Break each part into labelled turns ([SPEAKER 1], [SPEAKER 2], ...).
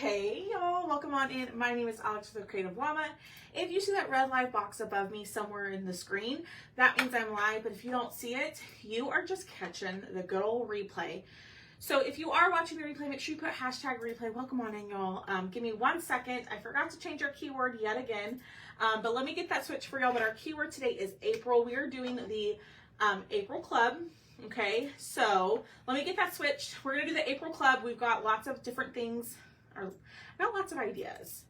[SPEAKER 1] Hey y'all, welcome on in. My name is Alex with the Creative Llama. If you see that red live box above me somewhere in the screen, that means I'm live, but if you don't see it, you are just catching the good old replay. So if you are watching the replay, make sure you put hashtag replay. Welcome on in, y'all. Give me 1 second. I forgot to change our keyword yet again, but let me get that switch for y'all. But our keyword today is April. We are doing the April Club. Okay, so let me get that switched. We're gonna do the April Club. We've got lots of different things, or I've got lots of ideas.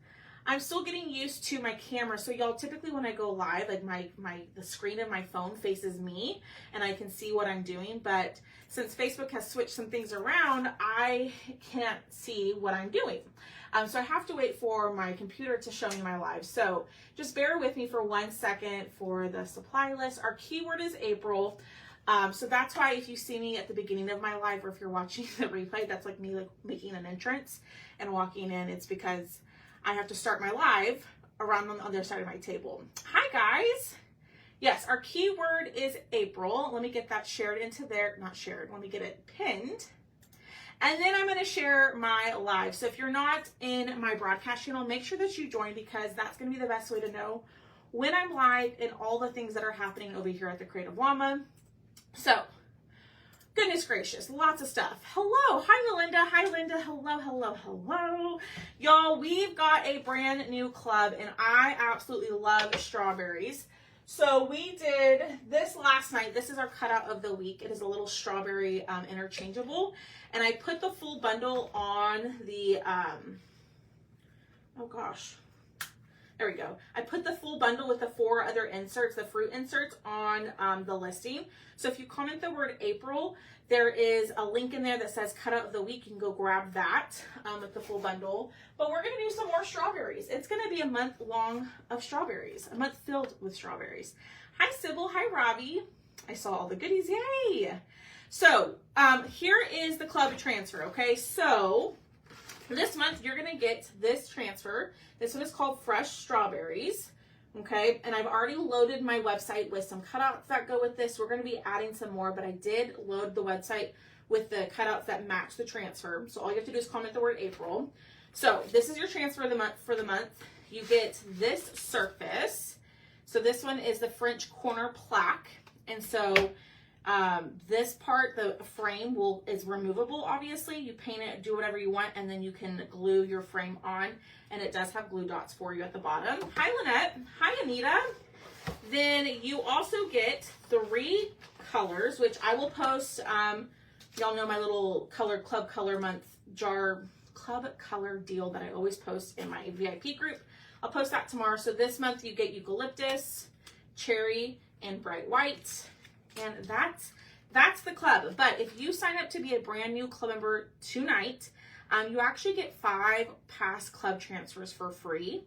[SPEAKER 1] I'm still getting used to my camera. So y'all, typically when I go live, like the screen of my phone faces me and I can see what I'm doing. But since Facebook has switched some things around, I can't see what I'm doing. So I have to wait for my computer to show me my live. So just bear with me for 1 second for the supply list. Our keyword is April. So that's why if you see me at the beginning of my live, or if you're watching the replay, that's like me making an entrance and walking in. It's because I have to start my live around on the other side of my table. Hi guys. Yes, our keyword is April. Let me get that shared into there. Not shared. Let me get it pinned. And then I'm going to share my live. So if you're not in my broadcast channel, make sure that you join, because that's going to be the best way to know when I'm live and all the things that are happening over here at the Creative Llama. So, goodness gracious, lots of stuff. Hello, hi Melinda, hi Linda, hello, hello, hello. Y'all, we've got a brand new club and I absolutely love strawberries. So we did this last night. This is our cutout of the week. It is a little strawberry interchangeable. And I put the full bundle on the, oh gosh. There we go. I put the full bundle with the 4 other inserts, the fruit inserts, on the listing. So if you comment the word April, there is a link in there that says cutout of the week. You can go grab that with the full bundle. But we're going to do some more strawberries. It's going to be a month long of strawberries, a month filled with strawberries. Hi Sybil, hi Robbie. I saw all the goodies, yay. So here is the club transfer, okay? So this month, you're going to get this transfer. This one is called Fresh Strawberries, okay? And I've already loaded my website with some cutouts that go with this. We're going to be adding some more, but I did load the website with the cutouts that match the transfer. So all you have to do is comment the word April. So this is your transfer for the month. You get this surface. So this one is the French corner plaque. And so this part, the frame is removable. Obviously, you paint it, do whatever you want, and then you can glue your frame on, and it does have glue dots for you at the bottom. Hi Lynette, hi Anita. Then you also get 3 colors, which I will post. Y'all know my little Club Color month jar, Club Color deal that I always post in my VIP group. I'll post that tomorrow. So this month you get eucalyptus, cherry, and bright white. And that's the club. But if you sign up to be a brand new club member tonight, you actually get 5 past club transfers for free.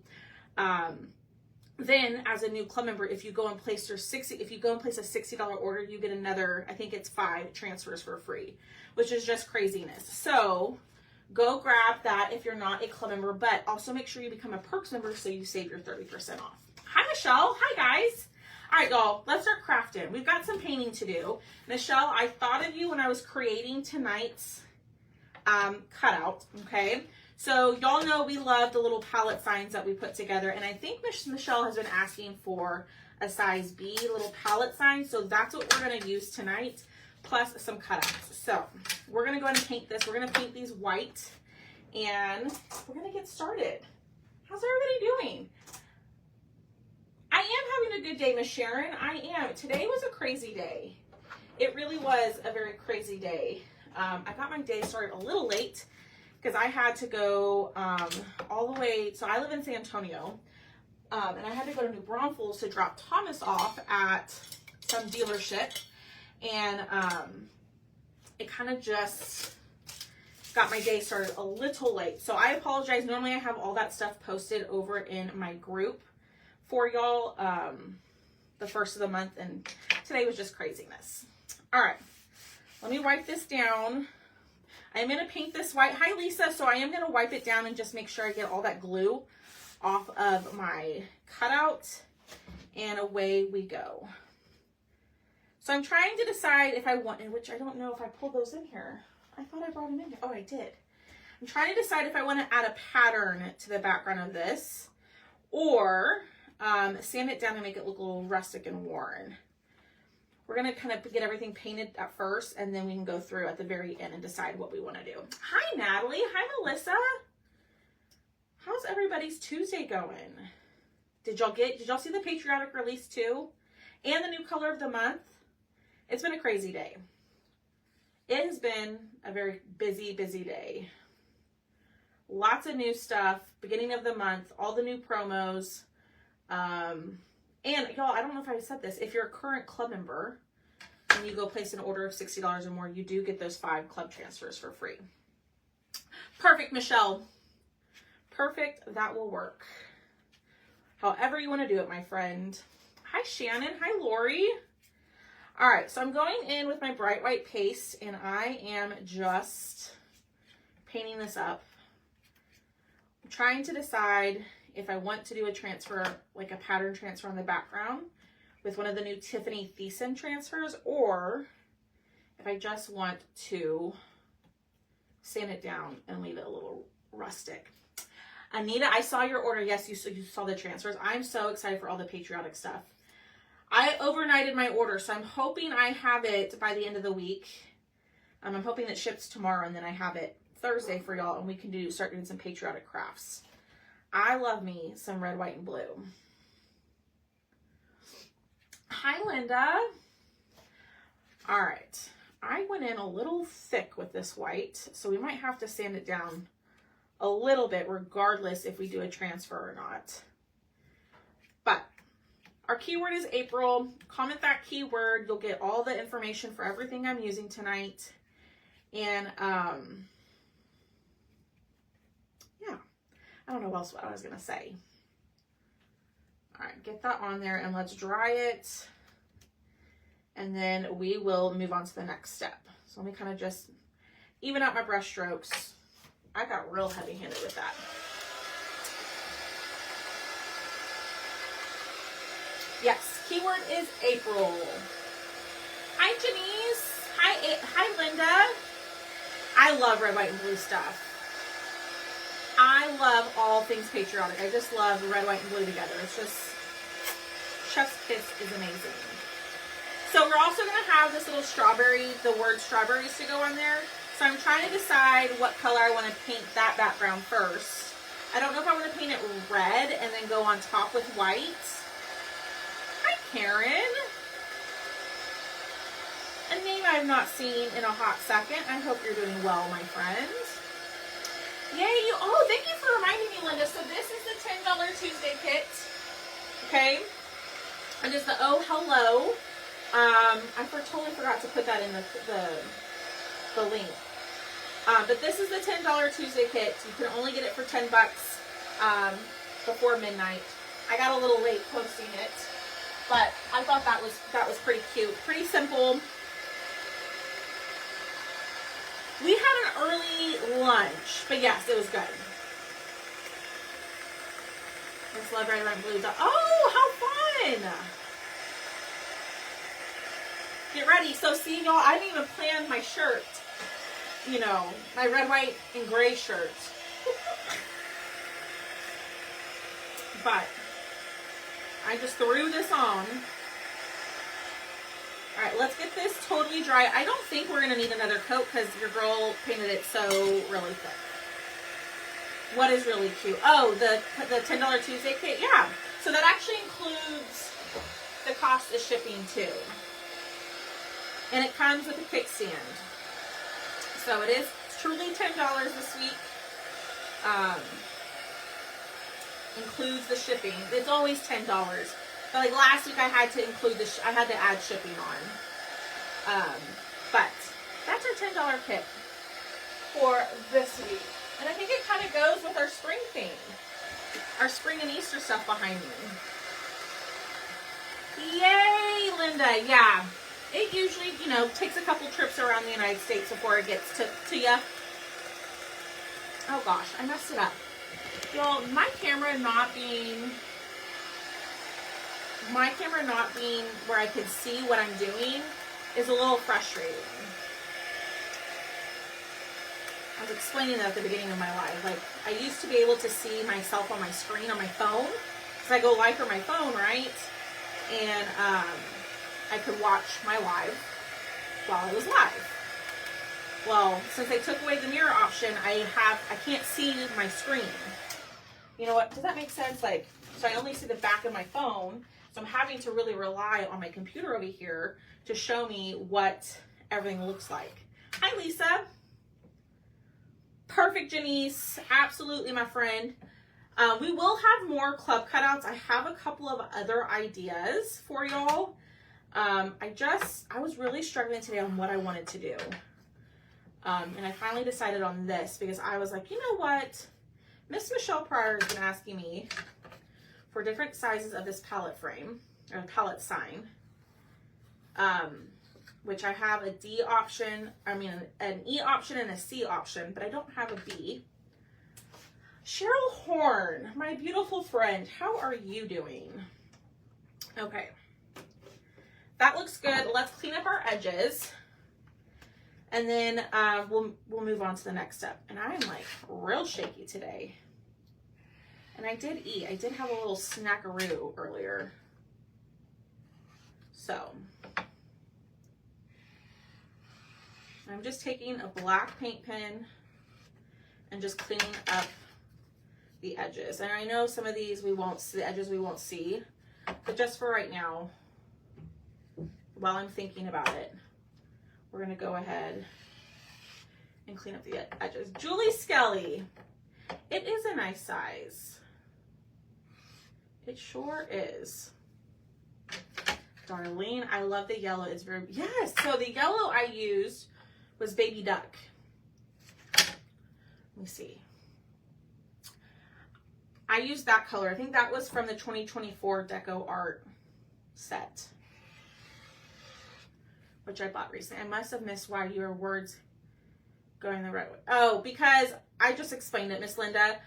[SPEAKER 1] Then as a new club member, if you go and place a $60 order, you get another, I think it's 5 transfers for free, which is just craziness. So go grab that if you're not a club member, but also make sure you become a perks member so you save your 30% off. Hi Michelle, hi guys. All right, y'all, let's start crafting. We've got some painting to do. Michelle, I thought of you when I was creating tonight's cutout, okay? So y'all know we love the little palette signs that we put together, and I think Michelle has been asking for a size B little palette sign, so that's what we're gonna use tonight, plus some cutouts. So we're gonna go ahead and paint this. We're gonna paint these white, and we're gonna get started. How's everybody doing? I am having a good day, Miss Sharon. I am. Today was a crazy day. It really was a very crazy day. I got my day started a little late because I had to go all the way. So I live in San Antonio, and I had to go to New Braunfels to drop Thomas off at some dealership. And it kind of just got my day started a little late. So I apologize. Normally I have all that stuff posted over in my group for y'all the first of the month, and today was just craziness. All right, let me wipe this down. I'm gonna paint this white. Hi Lisa. So I am gonna wipe it down and just make sure I get all that glue off of my cutout, and away we go. So I'm trying to decide if I want, which I don't know if I pulled those in here. I thought I brought them in here. Oh, I did. I'm trying to decide if I want to add a pattern to the background of this or sand it down and make it look a little rustic and worn. We're going to kind of get everything painted at first, and then we can go through at the very end and decide what we want to do. Hi, Natalie. Hi, Melissa. How's everybody's Tuesday going? Did y'all see the patriotic release too? And the new color of the month? It's been a crazy day. It has been a very busy, busy day. Lots of new stuff, beginning of the month, all the new promos. And y'all, I don't know if I said this. If you're a current club member and you go place an order of $60 or more, you do get those 5 club transfers for free. Perfect, Michelle. Perfect. That will work. However you want to do it, my friend. Hi, Shannon. Hi, Lori. All right, so I'm going in with my bright white paste, and I am just painting this up. I'm trying to decide if I want to do a transfer, like a pattern transfer on the background with one of the new Tiffany Thiessen transfers, or if I just want to sand it down and leave it a little rustic. Anita, I saw your order. Yes, you saw the transfers. I'm so excited for all the patriotic stuff. I overnighted my order, so I'm hoping I have it by the end of the week. I'm hoping it ships tomorrow, and then I have it Thursday for y'all, and we can start doing some patriotic crafts. I love me some red, white, and blue. Hi, Linda. All right. I went in a little thick with this white, so we might have to sand it down a little bit, regardless if we do a transfer or not. But our keyword is April. Comment that keyword. You'll get all the information for everything I'm using tonight. And yeah, I don't know what I was going to say. All right, get that on there and let's dry it. And then we will move on to the next step. So let me kind of just even out my brush strokes. I got real heavy-handed with that. Yes, keyword is April. Hi, Janice. Hi, Linda. I love red, white, and blue stuff. I love all things patriotic. I just love red, white, and blue together. It's just, chef's kiss is amazing. So we're also going to have this little strawberry, the word strawberries to go on there. So I'm trying to decide what color I want to paint that background first. I don't know if I want to paint it red and then go on top with white. Hi, Karen. A name I've not seen in a hot second. I hope you're doing well, my friend. Yay, oh, thank you for reminding me, Linda. So this is the $10 Tuesday kit. Okay. It is the Oh Hello. I totally forgot to put that in the link. But this is the $10 Tuesday kit. You can only get it for $10 before midnight. I got a little late posting it, but I thought that was pretty cute, pretty simple. We had an early lunch, but yes, it was good. Let's love red, white, blue. Oh, how fun! Get ready. So see, y'all, I didn't even plan my shirt. You know, my red, white, and gray shirt. But I just threw this on. All right, let's get this totally dry. I don't think we're gonna need another coat because your girl painted it so really thick. What is really cute? Oh, the $10 Tuesday kit, yeah. So that actually includes the cost of shipping too. And it comes with a kickstand. So it is truly $10 this week. Includes the shipping. It's always $10. But like last week I had to include I had to add shipping on. But that's our $10 kit for this week. And I think it kind of goes with our spring theme. Our spring and Easter stuff behind me. Yay, Linda. Yeah. It usually, you know, takes a couple trips around the United States before it gets to you. Oh gosh, I messed it up. Well, my camera not being where I can see what I'm doing is a little frustrating. I was explaining that at the beginning of my live. Like, I used to be able to see myself on my screen on my phone. Because I go live from my phone, right? And I could watch my live while I was live. Well, since they took away the mirror option, I can't see my screen. You know what? Does that make sense? Like, so I only see the back of my phone. So I'm having to really rely on my computer over here to show me what everything looks like. Hi, Lisa. Perfect, Janice. Absolutely, my friend. We will have more club cutouts. I have a couple of other ideas for y'all. I was really struggling today on what I wanted to do. And I finally decided on this because I was like, you know what? Miss Michelle Pryor has been asking me for different sizes of this palette frame, or palette sign, which I have a D option, an E option and a C option, but I don't have a B. Cheryl Horn, my beautiful friend, how are you doing? Okay, that looks good. Let's clean up our edges, and then we'll move on to the next step. And I'm like real shaky today. And I did eat. I did have a little snackaroo earlier. So I'm just taking a black paint pen and just cleaning up the edges. And I know some of these the edges we won't see, but just for right now, while I'm thinking about it, we're gonna go ahead and clean up the edges. Julie Skelly, it is a nice size. It sure is. Darlene, I love the yellow. It's very, yes. So the yellow I used was Baby Duck. Let me see. I used that color. I think that was from the 2024 Deco Art set, which I bought recently. I must have missed why your words going the right way. Oh, because I just explained it, Miss Linda.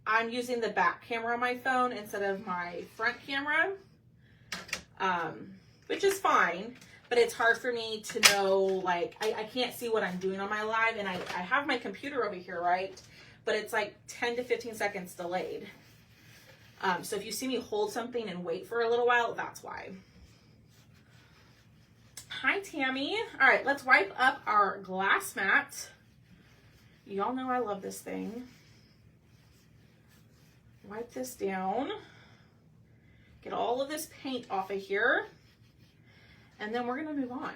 [SPEAKER 1] I'm using the back camera on my phone instead of my front camera, which is fine, but it's hard for me to know, like, I can't see what I'm doing on my live, and I have my computer over here, right? But it's like 10 to 15 seconds delayed. So if you see me hold something and wait for a little while, that's why. Hi, Tammy. All right, let's wipe up our glass mat. Y'all know I love this thing. Wipe this down. Get all of this paint off of here. And then we're going to move on.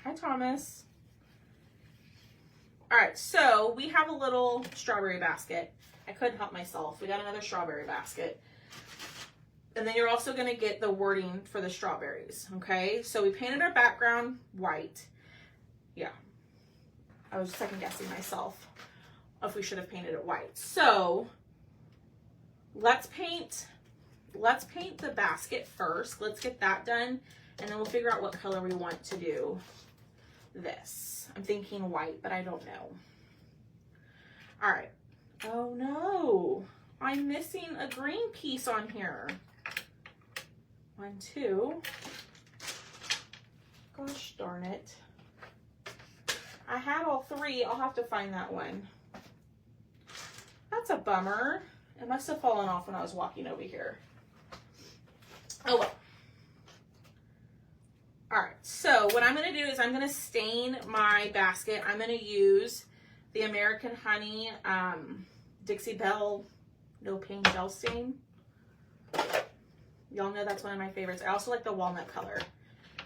[SPEAKER 1] Hi, Thomas. All right, so we have a little strawberry basket. I couldn't help myself. We got another strawberry basket. And then you're also going to get the wording for the strawberries, okay? So we painted our background white. Yeah. I was second guessing myself if we should have painted it white. So let's paint the basket first. Let's get that done, and then we'll figure out what color we want to do this. I'm thinking white, but I don't know. All right. Oh no, I'm missing a green piece on here. 1, 2. Gosh darn it. I had all 3. I'll have to find that one. That's a bummer. It must have fallen off when I was walking over here. Oh well. All right, so what I'm going to do is I'm going to stain my basket. I'm going to use the American Honey Dixie Belle No Pain Gel Stain. Y'all know that's one of my favorites. I also like the walnut color.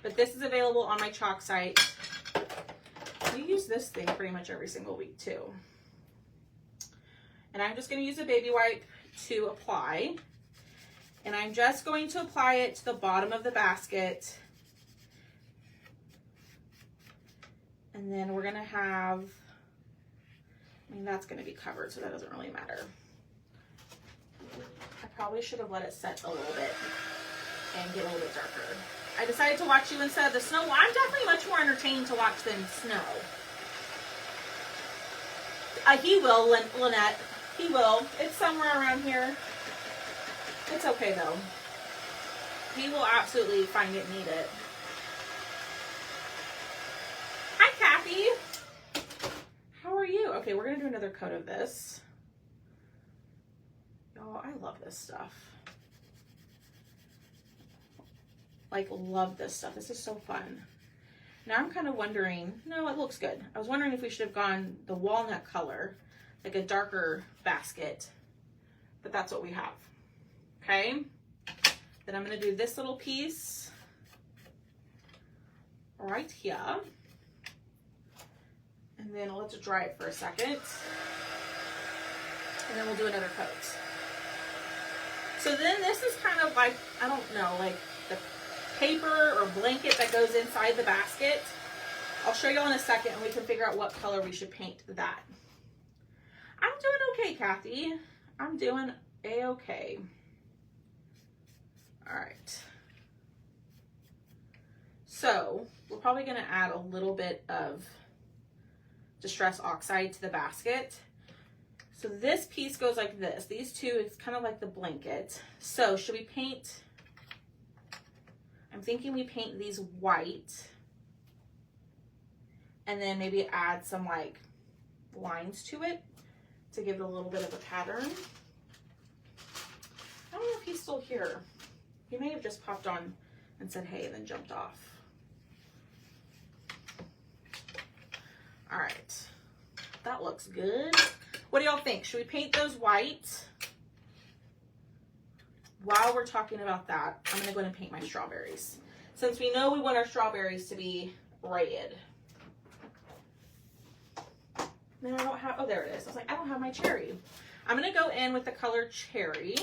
[SPEAKER 1] But this is available on my chalk site. We use this thing pretty much every single week too. And I'm just going to use a baby wipe to apply. And I'm just going to apply it to the bottom of the basket. And then we're going to have, that's going to be covered, so that doesn't really matter. I probably should have let it set a little bit and get a little bit darker. I decided to watch you instead of the snow. Well, I'm definitely much more entertained to watch than snow. He will, Lynette. He will. It's somewhere around here. It's okay, though. He will absolutely find it and need it. Hi, Kathy. Okay, we're gonna do another coat of this. Y'all, I love this stuff. Like, love this stuff. This is so fun. Now I'm kind of wondering, no, it looks good. I was wondering if we should have gone the walnut color, like a darker basket, but that's what we have. Okay. Then I'm going to do this little piece right here. And then let's dry it for a second. And then we'll do another coat. So then this is kind of like, I don't know, like the paper or blanket that goes inside the basket. I'll show you all in a second and we can figure out what color we should paint that. I'm doing okay, Kathy. I'm doing a-okay. All right. So we're probably going to add a little bit of Distress Oxide to the basket. So this piece goes like this. These two, it's kind of like the blanket. So should we paint? I'm thinking we paint these white and then maybe add some like lines to it to give it a little bit of a pattern. I don't know if he's still here. He may have just popped on and said hey and then jumped off. All right, that looks good. What do y'all think? Should we paint those white? While we're talking about that, I'm gonna go ahead and paint my strawberries. Since we know we want our strawberries to be red. Now I don't have, oh, there it is. I was like, I don't have my cherry. I'm gonna go in with the color cherry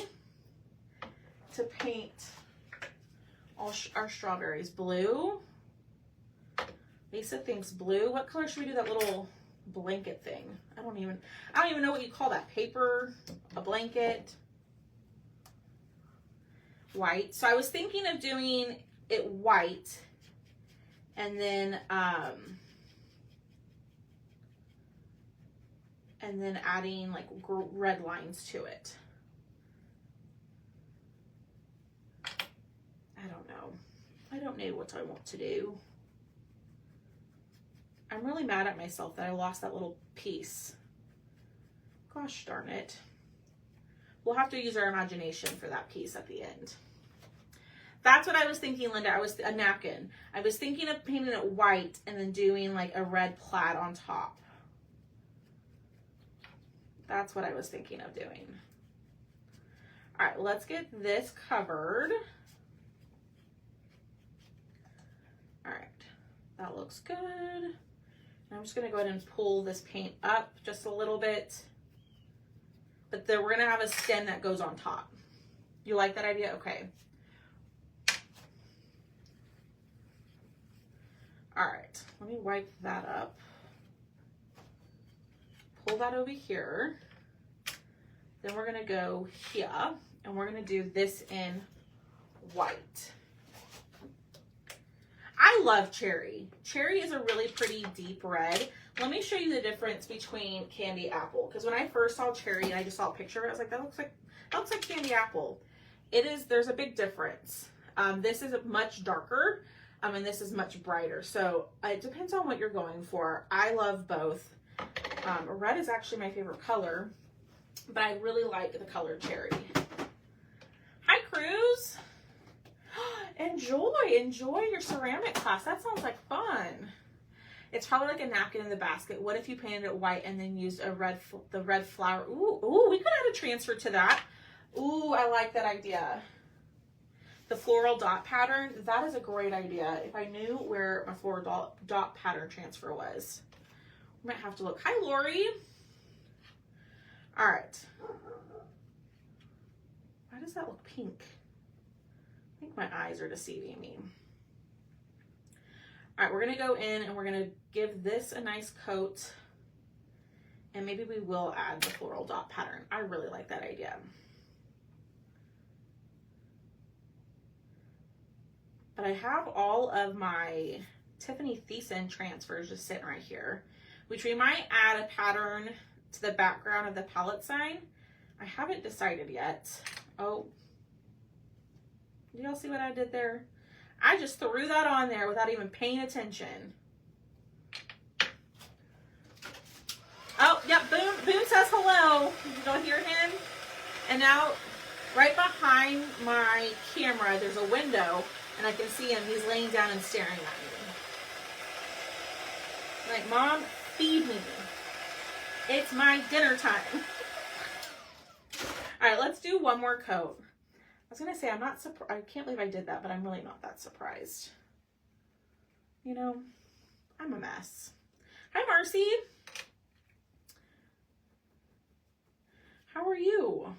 [SPEAKER 1] to paint all our strawberries. Blue. Lisa thinks blue. What color should we do that little blanket thing? I don't even know what you call that. Paper, a blanket. White. So I was thinking of doing it white and then adding like red lines to it. I don't know. I don't know what I want to do. I'm really mad at myself that I lost that little piece. Gosh darn it. We'll have to use our imagination for that piece at the end. That's what I was thinking, Linda. A napkin. I was thinking of painting it white and then doing like a red plaid on top. That's what I was thinking of doing. All right, let's get this covered. All right, that looks good. I'm just gonna go ahead and pull this paint up just a little bit. But then we're gonna have a stem that goes on top. You like that idea? Okay. All right, let me wipe that up. Pull that over here. Then we're gonna go here and we're gonna do this in white. I love cherry. Cherry is a really pretty deep red. Let me show you the difference between candy apple. Because when I first saw cherry and I just saw a picture of it, I was like, that looks like candy apple. It is, there's a big difference. This is much darker, and this is much brighter. So it depends on what you're going for. I love both. Red is actually my favorite color, but I really like the color cherry. Hi, Cruz. Enjoy your ceramic class. That sounds like fun. It's probably like a napkin in the basket. What if you painted it white and then used the red flower? Ooh, we could add a transfer to that. Ooh, I like that idea. The floral dot pattern, that is a great idea. If I knew where my floral dot pattern transfer was. We might have to look. Hi, Lori. All right. Why does that look pink? I think my eyes are deceiving me. All right, we're gonna go in and we're gonna give this a nice coat, and maybe we will add the floral dot pattern. I really like that idea. But I have all of my Tiffany Thiessen transfers just sitting right here, which we might add a pattern to the background of the palette sign. I haven't decided yet. Oh, do y'all see what I did there? I just threw that on there without even paying attention. Oh, yep, go. You don't hear him? And now, right behind my camera, there's a window, and I can see him. He's laying down and staring at me. Like, Mom, feed me. It's my dinner time. All right, let's do one more coat. I was going to say, I'm not surprised. I can't believe I did that, but I'm really not that surprised. You know, I'm a mess. Hi, Marcy. How are you?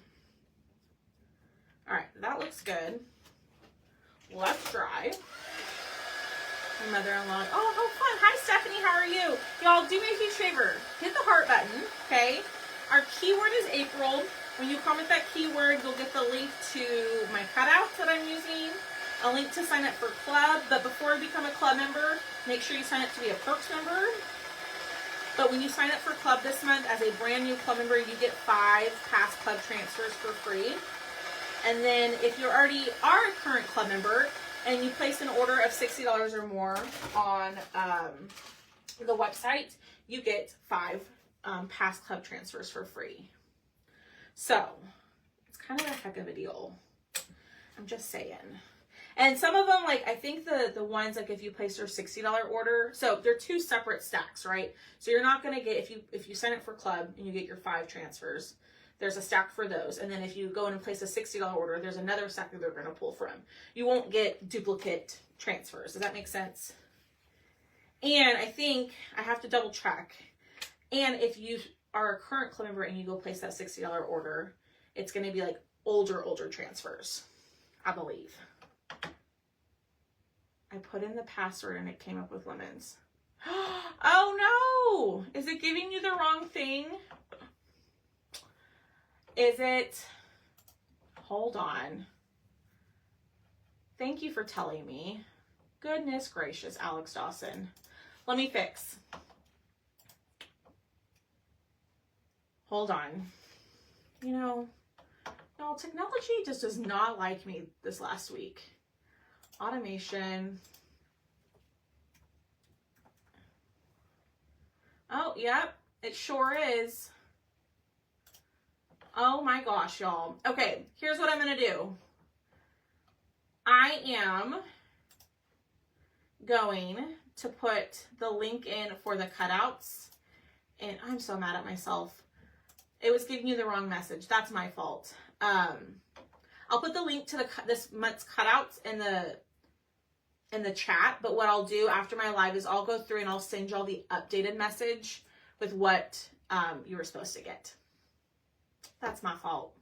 [SPEAKER 1] All right, that looks good. Let's dry. My mother-in-law. Oh, how fun. Hi, Stephanie. How are you? Y'all, do me a huge favor. Hit the heart button, okay? Our keyword is April. When you comment that keyword, you'll get the link to my cutouts that I'm using, a link to sign up for club. But before you become a club member, make sure you sign up to be a perks member. But when you sign up for club this month as a brand new club member, you get 5 past club transfers for free. And then if you already are a current club member and you place an order of $60 or more on the website, you get 5 past club transfers for free. So it's kind of a heck of a deal. I'm just saying. And some of them, like, I think the ones, like, if you place your $60 order, so they're 2 separate stacks, right? So you're not going to get, if you sign up for club and you get your 5 transfers, there's a stack for those. And then if you go in and place a $60 order, there's another stack that they're going to pull from. You won't get duplicate transfers. Does that make sense? And I think I have to double check. And if you are a current club member and you go place that $60 order, it's going to be like older transfers, I believe. I put in the password and it came up with lemons. Oh no! Is it giving you the wrong thing? Is it? Hold on. Thank you for telling me. Goodness gracious, Alex Dawson. Let me fix. Hold on. You know, no, technology just does not like me this last week. Automation. Oh, yep, it sure is. Oh my gosh, y'all. Okay, here's what I'm going to do. I am going to put the link in for the cutouts. And I'm so mad at myself. It was giving you the wrong message. That's my fault. I'll put the link to this month's cutouts in the chat. But what I'll do after my live is I'll go through and I'll send y'all the updated message with what you were supposed to get. That's my fault.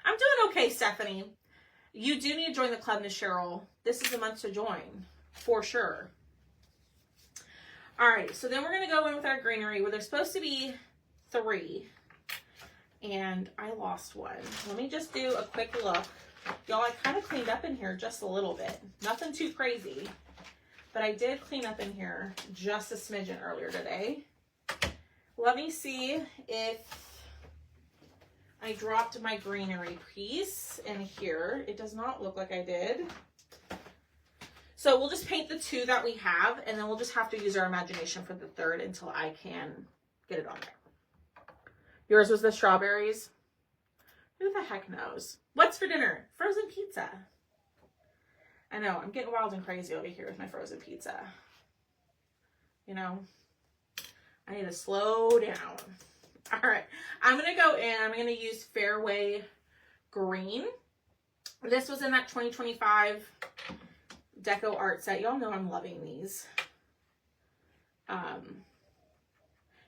[SPEAKER 1] I'm doing okay, Stephanie. You do need to join the club, Miss Cheryl. This is the month to join, for sure. All right, so then we're going to go in with our greenery where there's supposed to be 3. And I lost one. Let me just do a quick look. Y'all, I kind of cleaned up in here just a little bit. Nothing too crazy. But I did clean up in here just a smidgen earlier today. Let me see if I dropped my greenery piece in here. It does not look like I did. So we'll just paint the 2 that we have, and then we'll just have to use our imagination for the 3rd until I can get it on there. Yours was the strawberries. Who the heck knows? What's for dinner? Frozen pizza. I know, I'm getting wild and crazy over here with my frozen pizza. You know, I need to slow down. All right, I'm going to go in. I'm going to use Fairway Green. This was in that 2025 Deco Art set. Y'all know I'm loving these.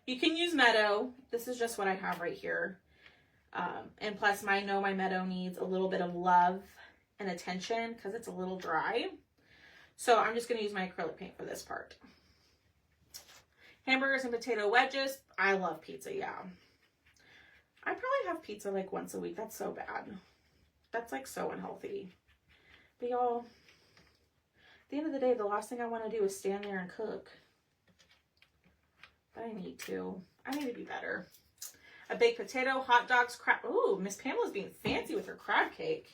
[SPEAKER 1] You can use Meadow. This is just what I have right here. And plus, I know my Meadow needs a little bit of love and attention because it's a little dry. So I'm just going to use my acrylic paint for this part. Hamburgers and potato wedges. I love pizza, yeah. I probably have pizza like once a week. That's so bad. That's like so unhealthy. But y'all, at the end of the day, the last thing I want to do is stand there and cook. But I need to. I need to be better. A baked potato, hot dogs, crab. Ooh, Miss Pamela's being fancy with her crab cake.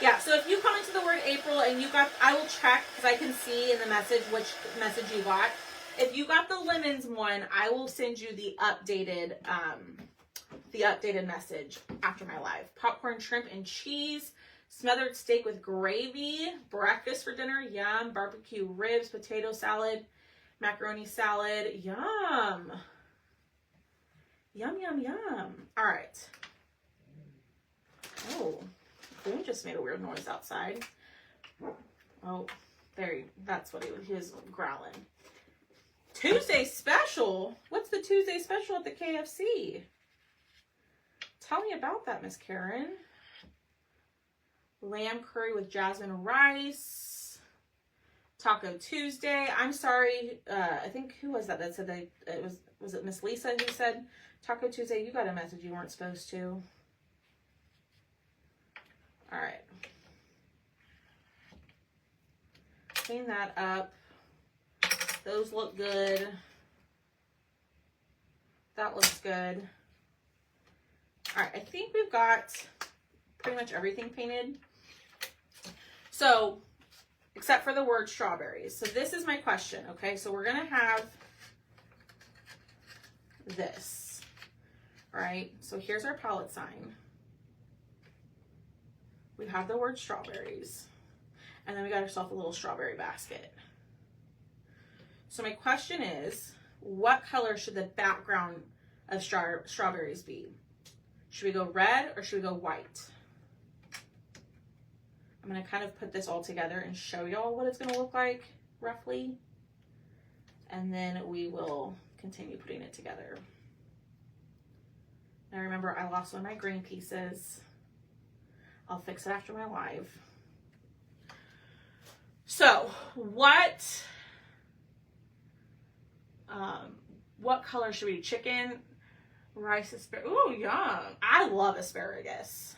[SPEAKER 1] Yeah, so if you comment to the word April and you got, I will check because I can see in the message which message you got. If you got the lemons one, I will send you the updated message after my live. Popcorn, shrimp, and cheese. Smothered steak with gravy. Breakfast for dinner. Yum. Barbecue ribs. Potato salad. Macaroni salad. Yum. Yum, yum, yum. All right. Oh, Boone just made a weird noise outside. Oh, that's what he was growling. Tuesday special? What's the Tuesday special at the KFC? Tell me about that, Miss Karen. Lamb curry with jasmine rice. Taco Tuesday. I'm sorry. I think, who was that said was it Miss Lisa who said Taco Tuesday? You got a message you weren't supposed to. All right. Clean that up. Those look good. That looks good. All right, I think we've got pretty much everything painted. So, except for the word strawberries. So this is my question, okay? So we're gonna have this, all right? So here's our palette sign. We have the word strawberries. And then we got ourselves a little strawberry basket. So my question is, what color should the background of strawberries be? Should we go red or should we go white? I'm going to kind of put this all together and show y'all what it's going to look like roughly. And then we will continue putting it together. Now remember, I lost one of my green pieces. I'll fix it after my live. So what color should we do? Chicken, rice, asparagus. Ooh, yum. I love asparagus.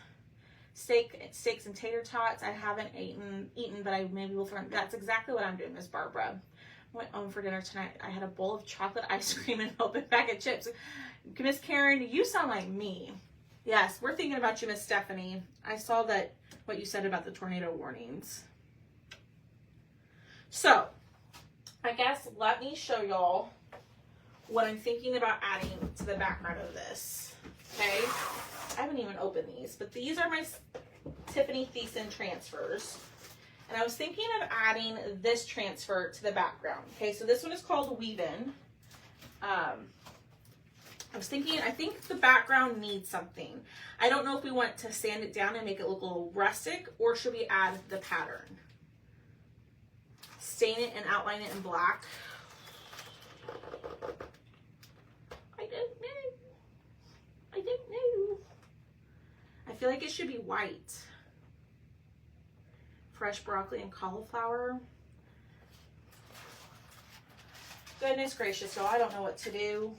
[SPEAKER 1] Steaks and tater tots. I haven't eaten, but I maybe will throw. That's exactly what I'm doing, Miss Barbara. Went home for dinner tonight. I had a bowl of chocolate ice cream and an open bag of chips. Miss Karen, you sound like me. Yes, we're thinking about you, Miss Stephanie. I saw what you said about the tornado warnings. So, I guess let me show y'all what I'm thinking about adding to the background of this. Okay? I haven't even opened these, but these are my Tiffany Thiessen transfers. And I was thinking of adding this transfer to the background. Okay, so this one is called Weave In. I think the background needs something. I don't know if we want to sand it down and make it look a little rustic, or should we add the pattern? Stain it and outline it in black. I don't know. I feel like it should be white. Fresh broccoli and cauliflower. Goodness gracious, y'all, I don't know what to do.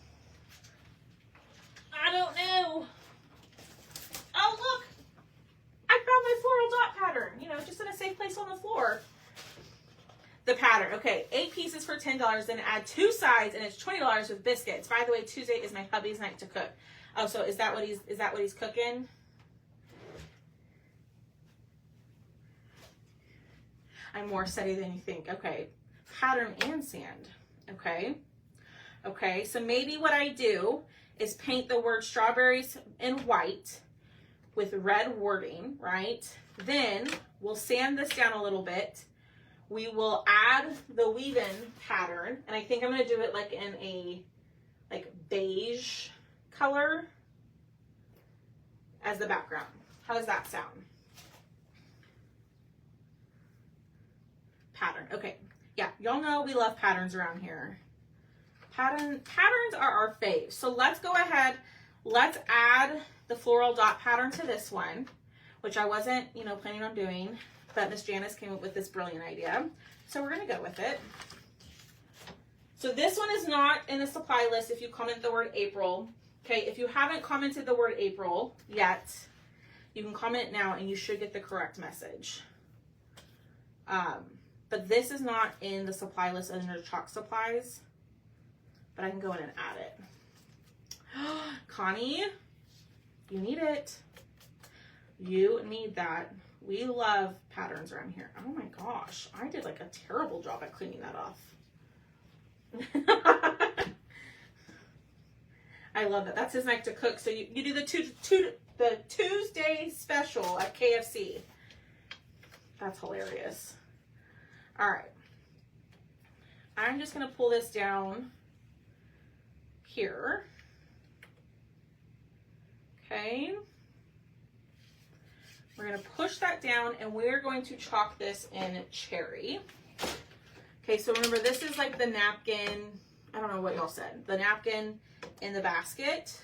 [SPEAKER 1] I don't know. Oh, look. I found my floral dot pattern. You know, just in a safe place on the floor. The pattern. Okay, 8 pieces for $10. Then add 2 sides, and it's $20 with biscuits. By the way, Tuesday is my hubby's night to cook. Oh, so is that what he's cooking? I'm more steady than you think. Okay, pattern and sand. Okay. Okay, so maybe what I do is paint the word strawberries in white with red wording, right? Then we'll sand this down a little bit. We will add the weave-in pattern, and I think I'm going to do it like in a beige color as the background. How does that sound? Pattern. Okay. Yeah, y'all know we love patterns around here. Patterns are our fave. So let's go ahead. Let's add the floral dot pattern to this one, which I wasn't, planning on doing, but Miss Janice came up with this brilliant idea. So we're going to go with it. So this one is not in the supply list if you comment the word April. Okay, if you haven't commented the word April yet, you can comment now and you should get the correct message. But this is not in the supply list under chalk supplies, but I can go in and add it. Connie, you need it. You need that. We love patterns around here. Oh my gosh, I did like a terrible job at cleaning that off. I love that. That's his night to cook. So you do the Tuesday special at KFC. That's hilarious. All right. I'm just going to pull this down here. Okay. We're going to push that down and we're going to chalk this in cherry. Okay, so remember this is like the napkin, I don't know what y'all said, the napkin in the basket.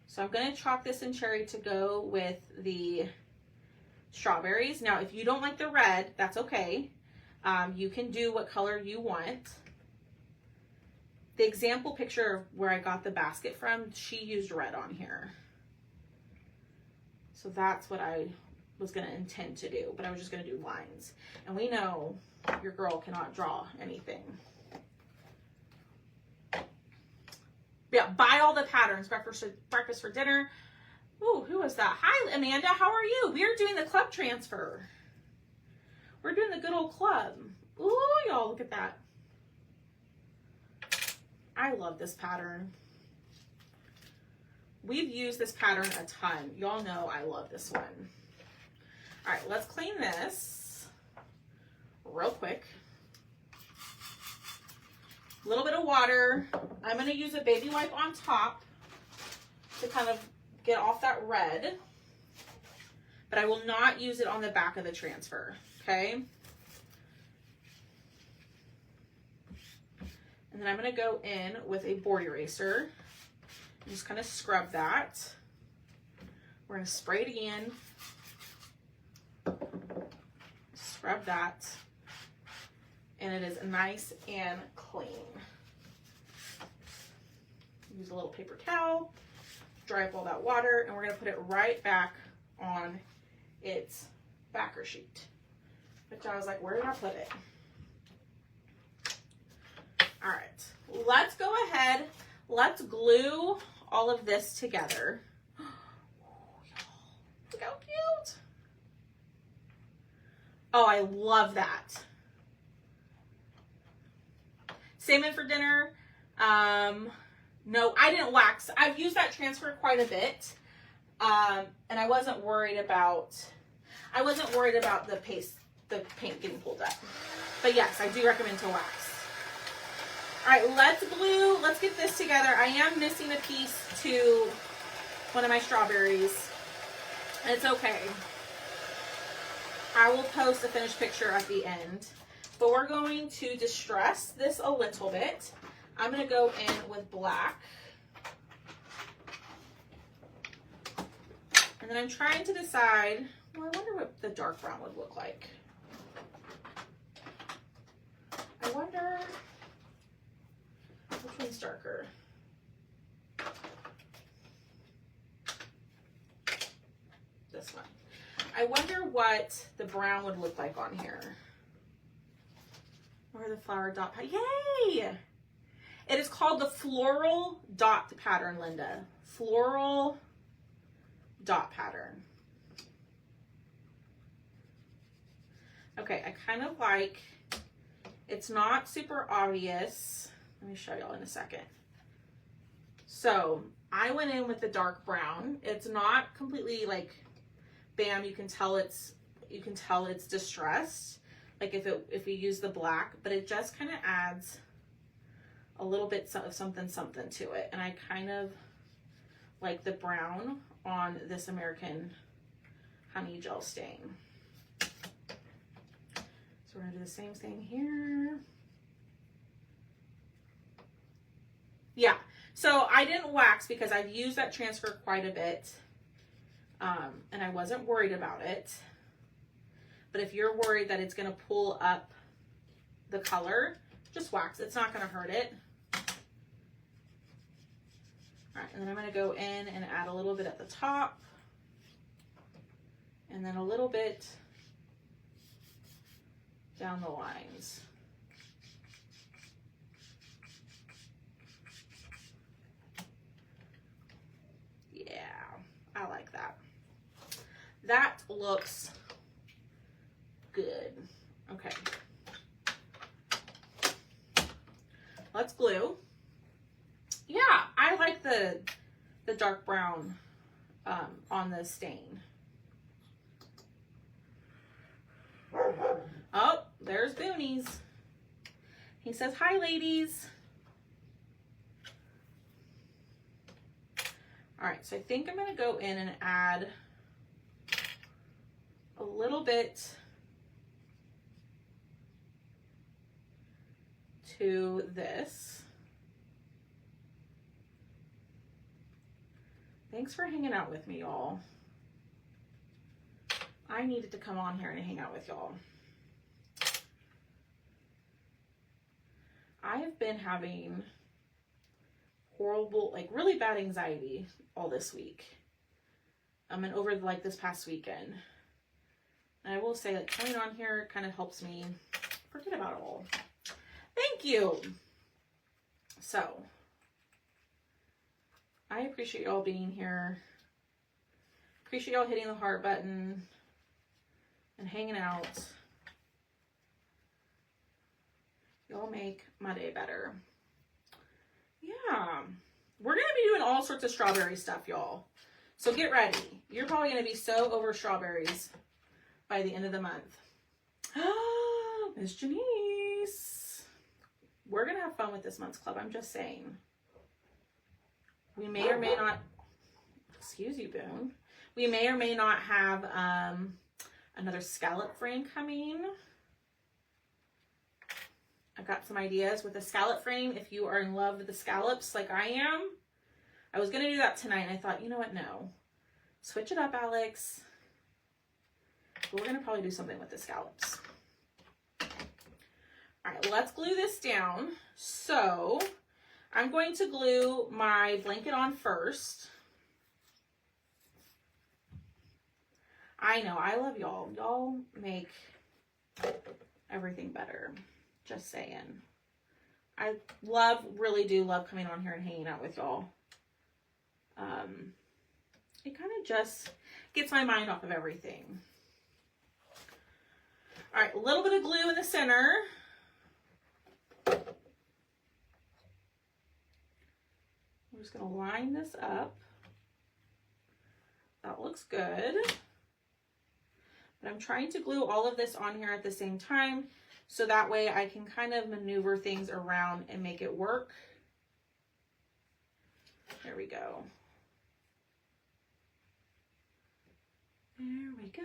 [SPEAKER 1] So I'm going to chalk this in cherry to go with the strawberries. Now, if you don't like the red, that's okay. You can do what color you want. The example picture of where I got the basket from, she used red on here. So that's what I was going to intend to do, but I was just going to do lines. And we know your girl cannot draw anything. Yeah, buy all the patterns. Breakfast for dinner. Ooh, who is that? Hi, Amanda. How are you? We are doing the club transfer. We're doing the good old club. Ooh, y'all, look at that. I love this pattern. We've used this pattern a ton. Y'all know I love this one. All right, let's clean this real quick. A little bit of water. I'm going to use a baby wipe on top to kind of get off that red, but I will not use it on the back of the transfer, okay? And then I'm going to go in with a board eraser and just kind of scrub that. We're going to spray it again. Scrub that. And it is nice and clean. Use a little paper towel, dry up all that water, and we're going to put it right back on its backer sheet. Which I was like, where did I put it? All right, let's go ahead. Let's glue all of this together. Look how cute. Oh, I love that. Salmon for dinner. No, I didn't wax. I've used that transfer quite a bit. And I wasn't worried about the paint getting pulled up. But yes, I do recommend to wax. All right, let's get this together. I am missing a piece to one of my strawberries. It's okay. I will post a finished picture at the end. But we're going to distress this a little bit. I'm going to go in with black. And then I'm trying to decide, well, I wonder what the dark brown would look like. I wonder which one's darker. This one. I wonder what the brown would look like on here. Or the flower dot pattern. Yay! It is called the floral dot pattern, Linda. Floral dot pattern. Okay, I kind of like, it's not super obvious. Let me show y'all in a second. So I went in with the dark brown. It's not completely like, bam, you can tell it's distressed. Like if we use the black, but it just kind of adds a little bit of something to it. And I kind of like the brown on this American honey gel stain. So we're gonna do the same thing here. Yeah, so I didn't wax because I've used that transfer quite a bit. And I wasn't worried about it. But if you're worried that it's going to pull up the color, just wax. It's not going to hurt it. All right, and then I'm going to go in and add a little bit at the top. And then a little bit down the lines. Yeah, I like that. That looks good. Okay. let's glue. Yeah, I like the dark brown on the stain. Oh, there's Boonies. He says, hi, ladies. All right, so I think I'm gonna go in and add a little bit to this. Thanks for hanging out with me, y'all. I needed to come on here and hang out with y'all. I have been having horrible, like really bad anxiety all this week. And over like this past weekend. And I will say that coming on here kind of helps me forget about it all. Thank you. So, I appreciate y'all being here. Appreciate y'all hitting the heart button and hanging out. Y'all make my day better. Yeah. We're going to be doing all sorts of strawberry stuff, y'all. So get ready. You're probably going to be so over strawberries by the end of the month. Miss Janice. We're going to have fun with this month's club. I'm just saying. We may or may not, excuse you, Boone. We may or may not have another scallop frame coming. I've got some ideas with the scallop frame. If you are in love with the scallops like I am, I was going to do that tonight. And I thought, you know what? No. Switch it up, Alex. We're going to probably do something with the scallops. All right, let's glue this down. So I'm going to glue my blanket on first. I know, I love y'all. Y'all make everything better. Just saying. I really do love coming on here and hanging out with y'all. It kind of just gets my mind off of everything. All right, a little bit of glue in the center. I'm just going to line this up. That looks good. But I'm trying to glue all of this on here at the same time, so that way I can kind of maneuver things around and make it work. There we go. There we go.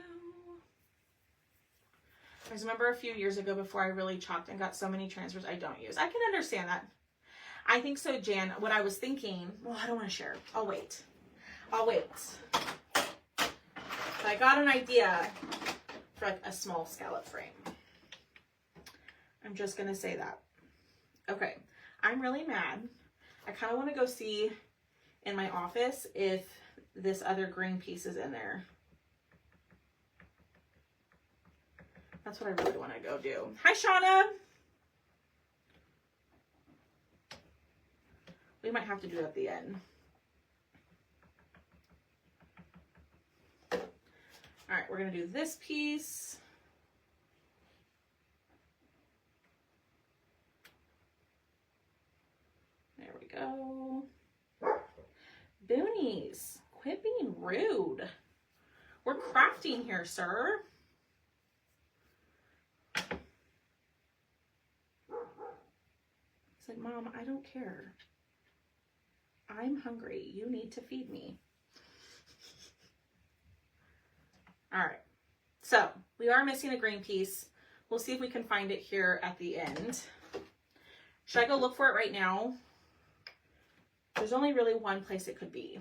[SPEAKER 1] I remember a few years ago before I really chopped and got so many transfers I don't use. I can understand that. I think so, Jan. What I was thinking, well, I don't want to share. I'll wait. I'll wait. But I got an idea for like a small scallop frame. I'm just going to say that. Okay. I'm really mad. I kind of want to go see in my office if this other green piece is in there. That's what I really want to go do. Hi, Shauna. We might have to do it at the end. All right, we're going to do this piece. There we go. Boonies, quit being rude. We're crafting here, sir. It's like, Mom, I don't care. I'm hungry. You need to feed me. All right. So we are missing a green piece. We'll see if we can find it here at the end. Should I go look for it right now? There's only really one place it could be.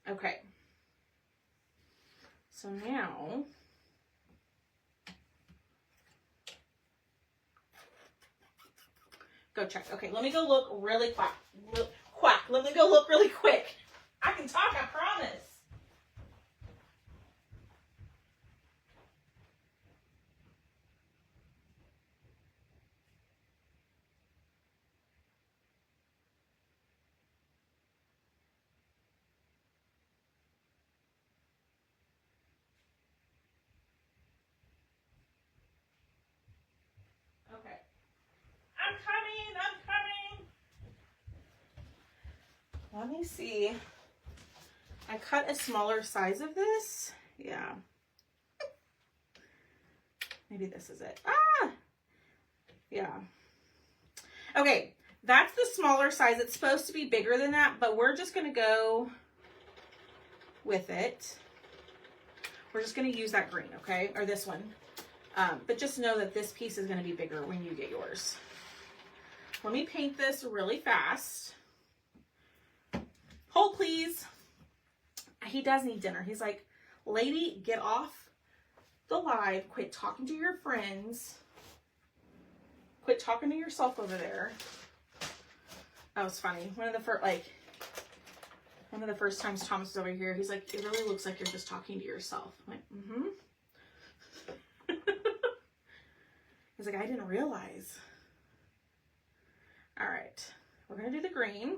[SPEAKER 1] Okay. So now, go check. Okay, let me go look really quick. Let me go look really quick. I can talk, I promise. let me see. I cut a smaller size of this. Yeah. Maybe this is it. Ah! Yeah. Okay, that's the smaller size. It's supposed to be bigger than that, but we're just going to go with it. We're just going to use that green, okay? Or this one. But just know that this piece is going to be bigger when you get yours. Let me paint this really fast. Hold, please. He does need dinner. He's like, lady, get off the live. Quit talking to your friends. Quit talking to yourself over there. That was funny. One of the first times Thomas was over here, he's like, it really looks like you're just talking to yourself. I'm like, mm-hmm. He's like, I didn't realize. All right, we're gonna do the green.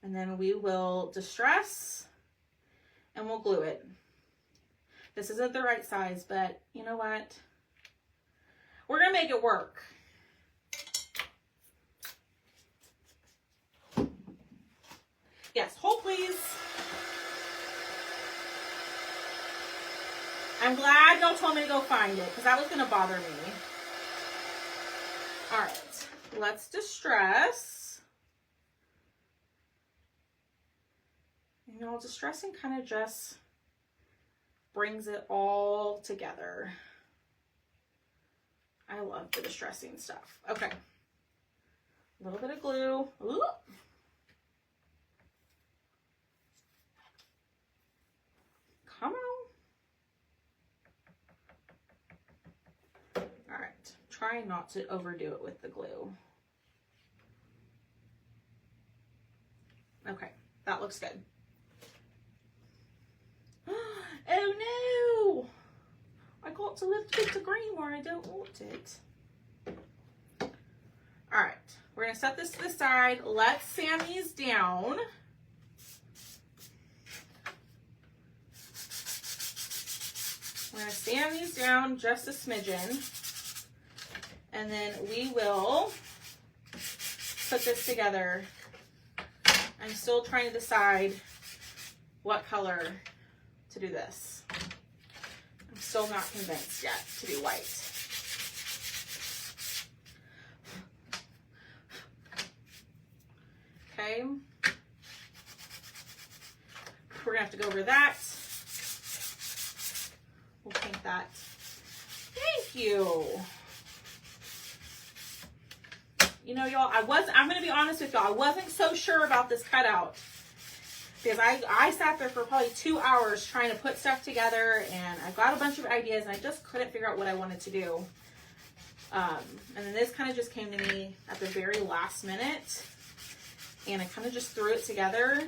[SPEAKER 1] And then we will distress and we'll glue it. This isn't the right size, but you know what? We're gonna make it work. Yes, hold please. I'm glad y'all told me to go find it because that was gonna bother me. All right, let's distress. You know, distressing kind of just brings it all together. I love the distressing stuff. Okay. A little bit of glue. Ooh. Come on. All right. Try not to overdo it with the glue. Okay. That looks good. Oh no! I got to lift the green where I don't want it. Alright, we're going to set this to the side. Let's sand these down. We're going to sand these down just a smidgen. And then we will put this together. I'm still trying to decide what color to do this. I'm still not convinced yet to do white. Okay. We're gonna have to go over that. We'll paint that. Thank you. You know, y'all, I'm gonna be honest with y'all, I wasn't so sure about this cutout. Because I sat there for probably 2 hours trying to put stuff together, and I got a bunch of ideas, and I just couldn't figure out what I wanted to do. And then this kind of just came to me at the very last minute, and I kind of just threw it together,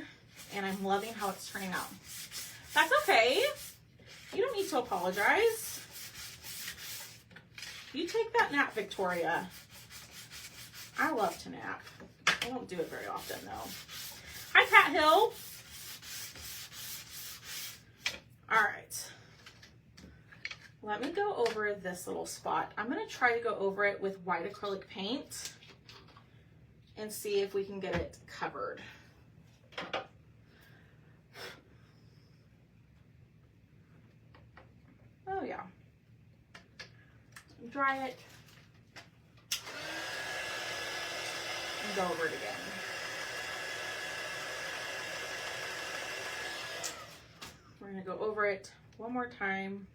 [SPEAKER 1] and I'm loving how it's turning out. That's okay. You don't need to apologize. You take that nap, Victoria. I love to nap. I don't do it very often, though. Hi, Pat Hill. All right, let me go over this little spot. I'm gonna try to go over it with white acrylic paint and see if we can get it covered. Oh yeah, dry it and go over it again. We're going to go over it one more time.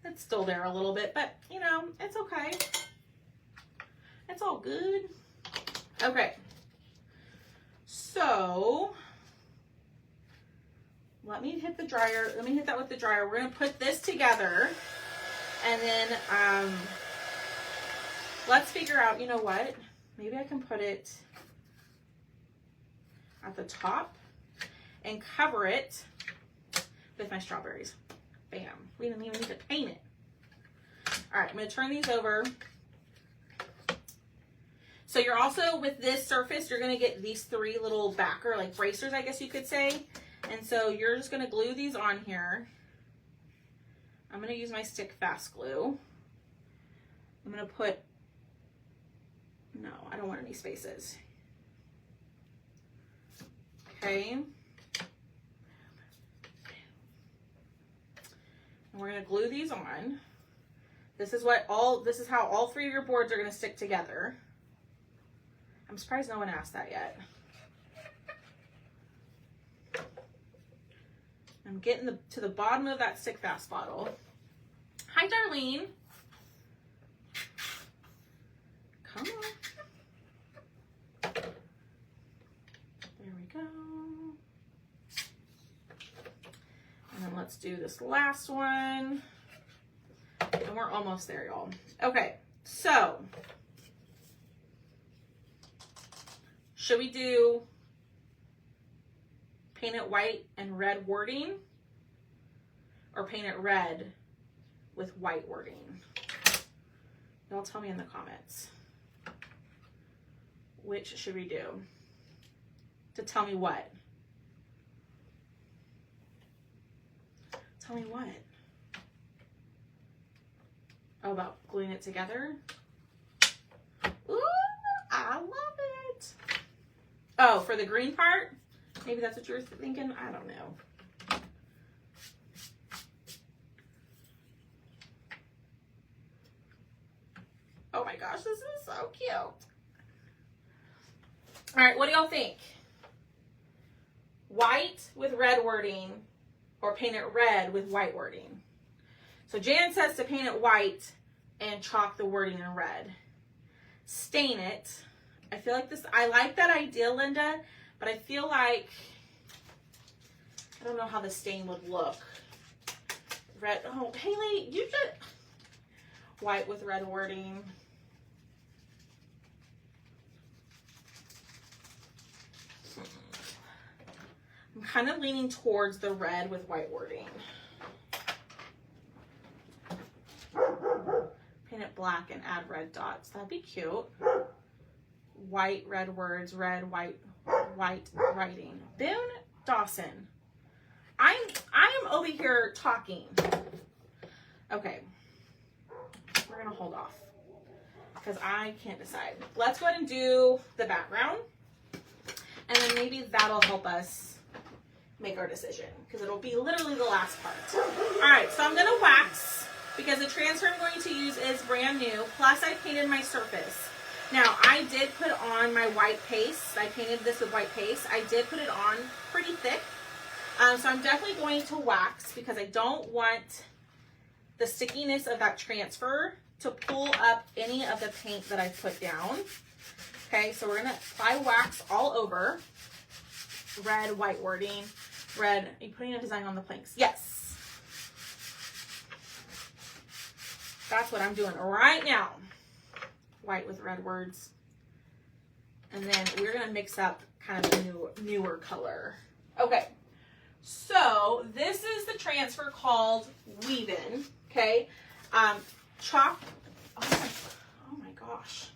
[SPEAKER 1] It's still there a little bit, but you know, it's okay. It's all good. Okay. So, let me hit the dryer. Let me hit that with the dryer. We're going to put this together and then let's figure out, you know what? Maybe I can put it at the top and cover it with my strawberries. Bam. We didn't even need to paint it. All right, I'm going to turn these over. So you're also, with this surface, you're going to get these 3 little backer, like bracers, I guess you could say. And so you're just going to glue these on here. I'm going to use my stick fast glue. I'm going to put No, I don't want any spaces. Okay. And we're going to glue these on. This is how all 3 of your boards are going to stick together. I'm surprised no one asked that yet. I'm getting to the bottom of that stick fast bottle. Hi, Darlene. Come on. There we go. And then let's do this last one. And we're almost there, y'all. Okay, so should we do paint it white and red wording, or paint it red with white wording? Y'all tell me in the comments. Which should we do? To tell me what? Tell me what? Oh, about gluing it together? Ooh, I love it. Oh, for the green part? Maybe that's what you were thinking? I don't know. Oh my gosh, this is so cute. All right, what do y'all think? White with red wording, or paint it red with white wording? So Jan says to paint it white and chalk the wording in red. Stain it. I feel like this, I like that idea, Linda, but I feel like, I don't know how the stain would look. Red, oh, Haley, you just, white with red wording. I'm kind of leaning towards the red with white wording. Paint it black and add red dots. That'd be cute. White, red words, red, white, white writing. Boone Dawson. I am over here talking. Okay. We're gonna hold off because I can't decide. Let's go ahead and do the background, and then maybe that'll help us make our decision, because it'll be literally the last part. All right, so I'm gonna wax, because the transfer I'm going to use is brand new, plus I painted my surface. Now, I did put on my white paste. I painted this with white paste. I did put it on pretty thick. So I'm definitely going to wax, because I don't want the stickiness of that transfer to pull up any of the paint that I put down. Okay, so we're gonna apply wax all over. Red, white wording. Red, are you putting a design on the planks? Yes. That's what I'm doing right now. White with red words. And then we're gonna mix up kind of a newer color. Okay, so this is the transfer called Weave-In, okay? Chalk, oh my gosh.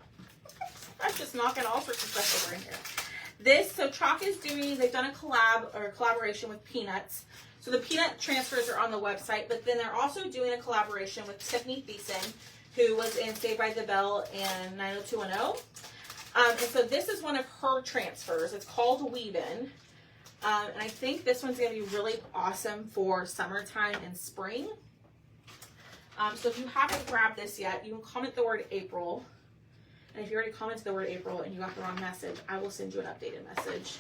[SPEAKER 1] I'm just knocking all sorts of stuff over in here. So Chalk is doing, they've done a collab or a collaboration with Peanuts. So the Peanut transfers are on the website, but then they're also doing a collaboration with Tiffany Thiessen, who was in Saved by the Bell and 90210. And so this is one of her transfers. It's called Weave-In. And I think this one's going to be really awesome for summertime and spring. So if you haven't grabbed this yet, you can comment the word April. And if you already commented the word April and you got the wrong message, I will send you an updated message.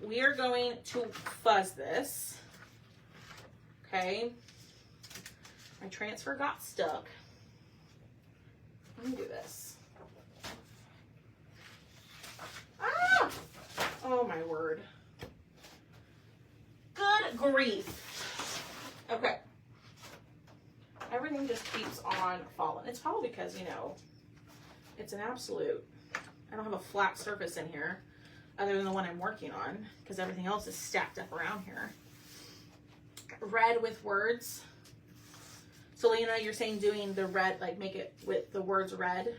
[SPEAKER 1] We are going to fuzz this. Okay. My transfer got stuck. Let me do this. Ah! Oh my word. Good grief. Okay. Everything just keeps on falling. It's probably because, you know, it's an absolute, I don't have a flat surface in here other than the one I'm working on, because everything else is stacked up around here. Red with words. So Lena, you're saying doing the red, like make it with the words red.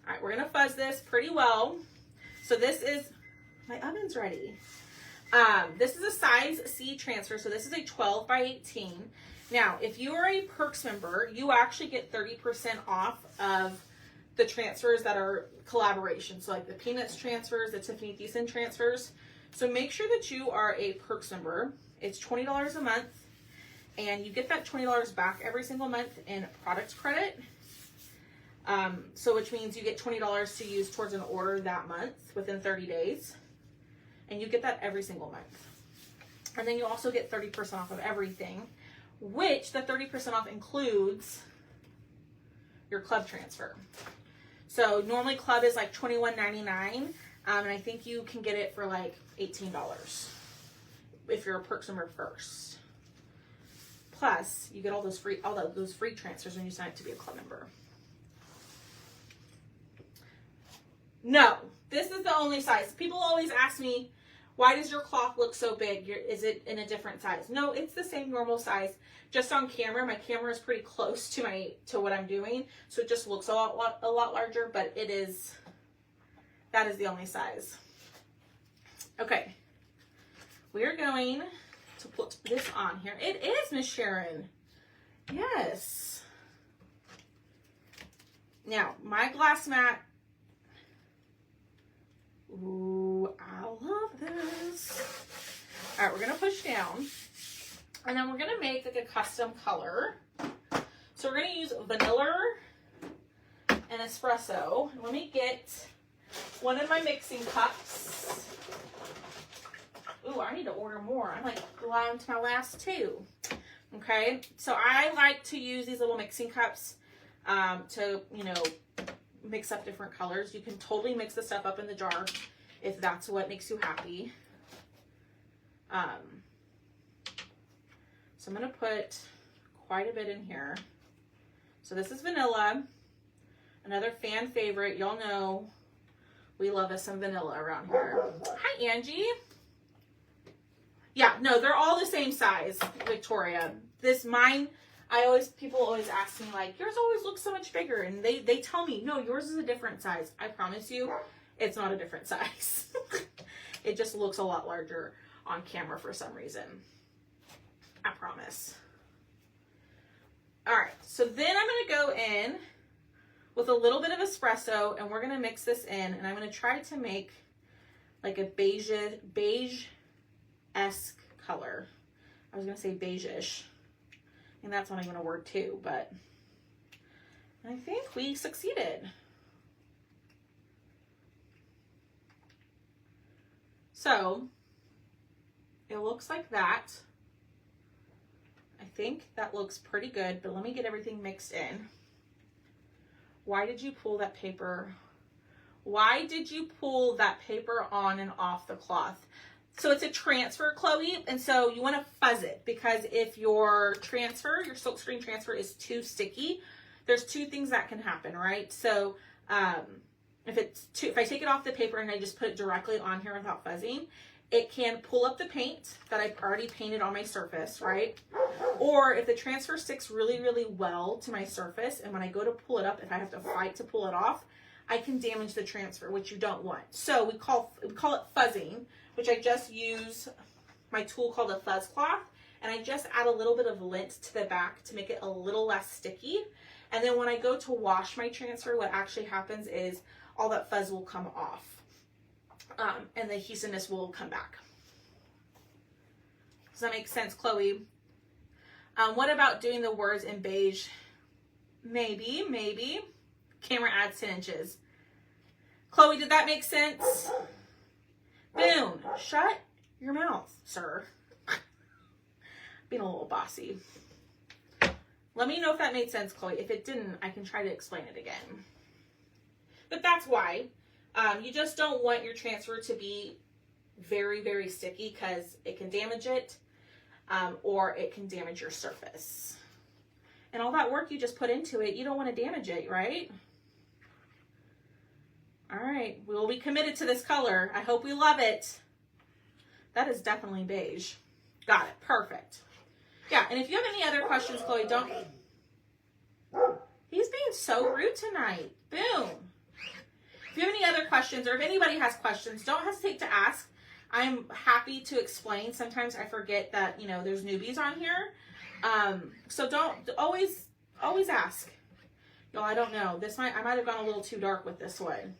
[SPEAKER 1] All right, we're gonna fuzz this pretty well. So this is, my oven's ready. This is a size C transfer, so this is a 12 by 18. Now, if you are a Perks member, you actually get 30% off of the transfers that are collaboration. So like the Peanuts transfers, the Tiffany Thiessen transfers. So make sure that you are a Perks member. It's $20 a month, and you get that $20 back every single month in product credit. So which means you get $20 to use towards an order that month within 30 days. And you get that every single month. And then you also get 30% off of everything, which the 30% off includes your club transfer. So normally club is like $21.99, and I think you can get it for like $18 if you're a Perks member first. Plus, you get all those free transfers when you sign up to be a club member. No, this is the only size. People always ask me, why does your cloth look so big? Is it in a different size? No, it's the same normal size. Just on camera, my camera is pretty close to what I'm doing, so it just looks a lot larger, but that is the only size. Okay, we are going to put this on here. It is Miss Sharon. Yes. Now, my glass mat. Ooh, I love this. All right, we're going to push down. And then we're going to make like a custom color. So we're going to use vanilla and espresso. Let me get one of my mixing cups. Ooh, I need to order more. I'm like down to my last two. Okay, so I like to use these little mixing cups to, mix up different colors. You can totally mix the stuff up in the jar if that's what makes you happy. So I'm going to put quite a bit in here. So this is vanilla, another fan favorite. Y'all know we love us some vanilla around here. Hi, Angie. Yeah, no, they're all the same size, Victoria. People always ask me, like, yours always looks so much bigger. And they tell me, no, yours is a different size. I promise you, it's not a different size. It just looks a lot larger on camera for some reason. I promise. All right, so then I'm going to go in with a little bit of espresso, and we're going to mix this in, and I'm going to try to make like a beige-esque color. I was going to say beige-ish, and that's not even a word too, but I think we succeeded. So it looks like that. I think that looks pretty good, but let me get everything mixed in. Why did you pull that paper? Why did you pull that paper on and off the cloth? So it's a transfer, Chloe, and so you want to fuzz it, because if your silkscreen transfer is too sticky, there's two things that can happen, right? So if I take it off the paper and I just put it directly on here without fuzzing, it can pull up the paint that I've already painted on my surface, right? Or if the transfer sticks really, really well to my surface, and when I go to pull it up, if I have to fight to pull it off, I can damage the transfer, which you don't want. So we call it fuzzing, which I just use my tool called a fuzz cloth, and I just add a little bit of lint to the back to make it a little less sticky. And then when I go to wash my transfer, what actually happens is all that fuzz will come off. And the adhesiveness will come back. Does that make sense, Chloe? What about doing the words in beige? Maybe. Camera adds 10 inches. Chloe, did that make sense? Boom. Shut your mouth, sir. Being a little bossy. Let me know if that made sense, Chloe. If it didn't, I can try to explain it again. But that's why. You just don't want your transfer to be very, very sticky, because it can damage it, or it can damage your surface. And all that work you just put into it, you don't want to damage it, right? All right, we will be committed to this color. I hope we love it. That is definitely beige. Got it, perfect. Yeah, and if you have any other questions, Chloe, don't... He's being so rude tonight. Boom. If you have any other questions, or if anybody has questions, don't hesitate to ask. I'm happy to explain. Sometimes I forget that, there's newbies on here. So don't always ask. Y'all, I don't know. I might have gone a little too dark with this one.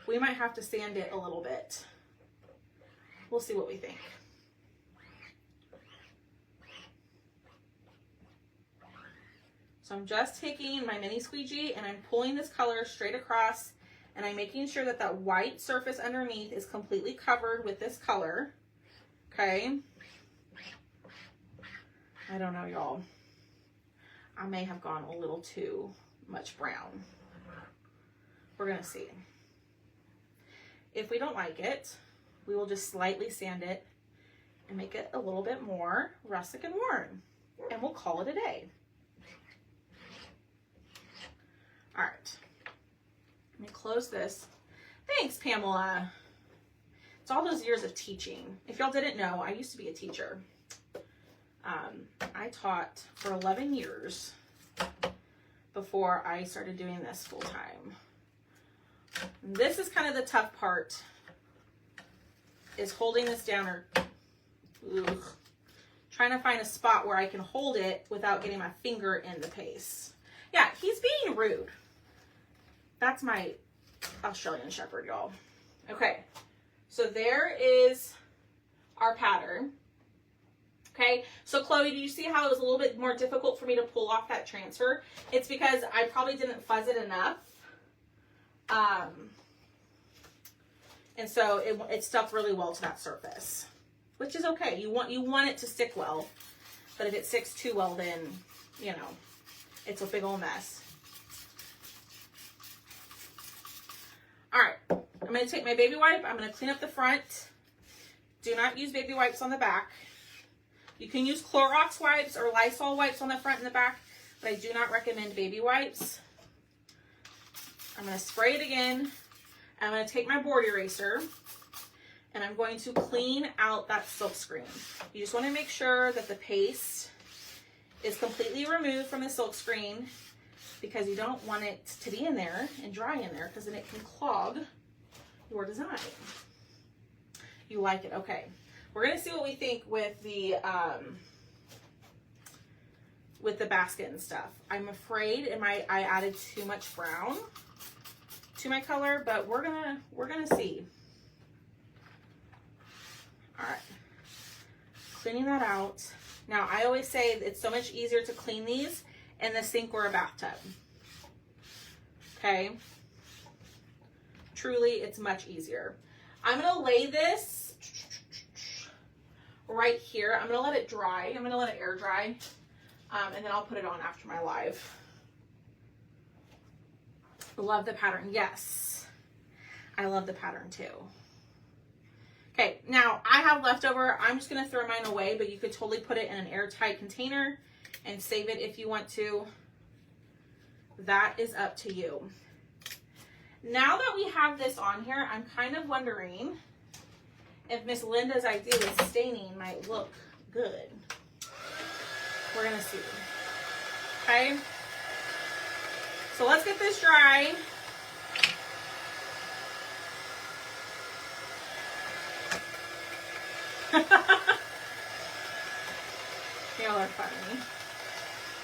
[SPEAKER 1] We might have to sand it a little bit. We'll see what we think. So I'm just taking my mini squeegee and I'm pulling this color straight across, and I'm making sure that that white surface underneath is completely covered with this color. Okay. I don't know, y'all. I may have gone a little too much brown. We're gonna see. If we don't like it, we will just slightly sand it and make it a little bit more rustic and worn, and we'll call it a day. All right, let me close this. Thanks, Pamela. It's all those years of teaching. If y'all didn't know, I used to be a teacher. I taught for 11 years before I started doing this full time. This is kind of the tough part, is holding this down, or trying to find a spot where I can hold it without getting my finger in the paste. Yeah, he's being rude. That's my Australian Shepherd, y'all. Okay, so there is our pattern. Okay, so Chloe, do you see how it was a little bit more difficult for me to pull off that transfer? It's because I probably didn't fuzz it enough. And so it stuck really well to that surface, which is okay. You want it to stick well, but if it sticks too well, then, you know, it's a big old mess. All right, I'm going to take my baby wipe. I'm going to clean up the front. Do not use baby wipes on the back. You can use Clorox wipes or Lysol wipes on the front and the back, but I do not recommend baby wipes. I'm going to spray it again. I'm going to take my board eraser and I'm going to clean out that silk screen. You just want to make sure that the paste is completely removed from the silk screen, because you don't want it to be in there and dry in there, because then it can clog your design. You like it? Okay. We're going to see what we think with the basket and stuff. I'm afraid I added too much brown to my color, but we're gonna see. All right, cleaning that out. Now, I always say it's so much easier to clean these in the sink or a bathtub. Okay, truly, it's much easier. I'm gonna lay this right here. I'm gonna let it dry. I'm gonna let it air dry, and then I'll put it on after my live. Love the pattern. Yes, I love the pattern too. Okay, now I have leftover. I'm just gonna throw mine away, but you could totally put it in an airtight container and save it if you want to. That is up to you. Now that we have this on here, I'm kind of wondering if Miss Linda's idea with staining might look good. We're gonna see. Okay. So let's get this dry. Y'all are funny.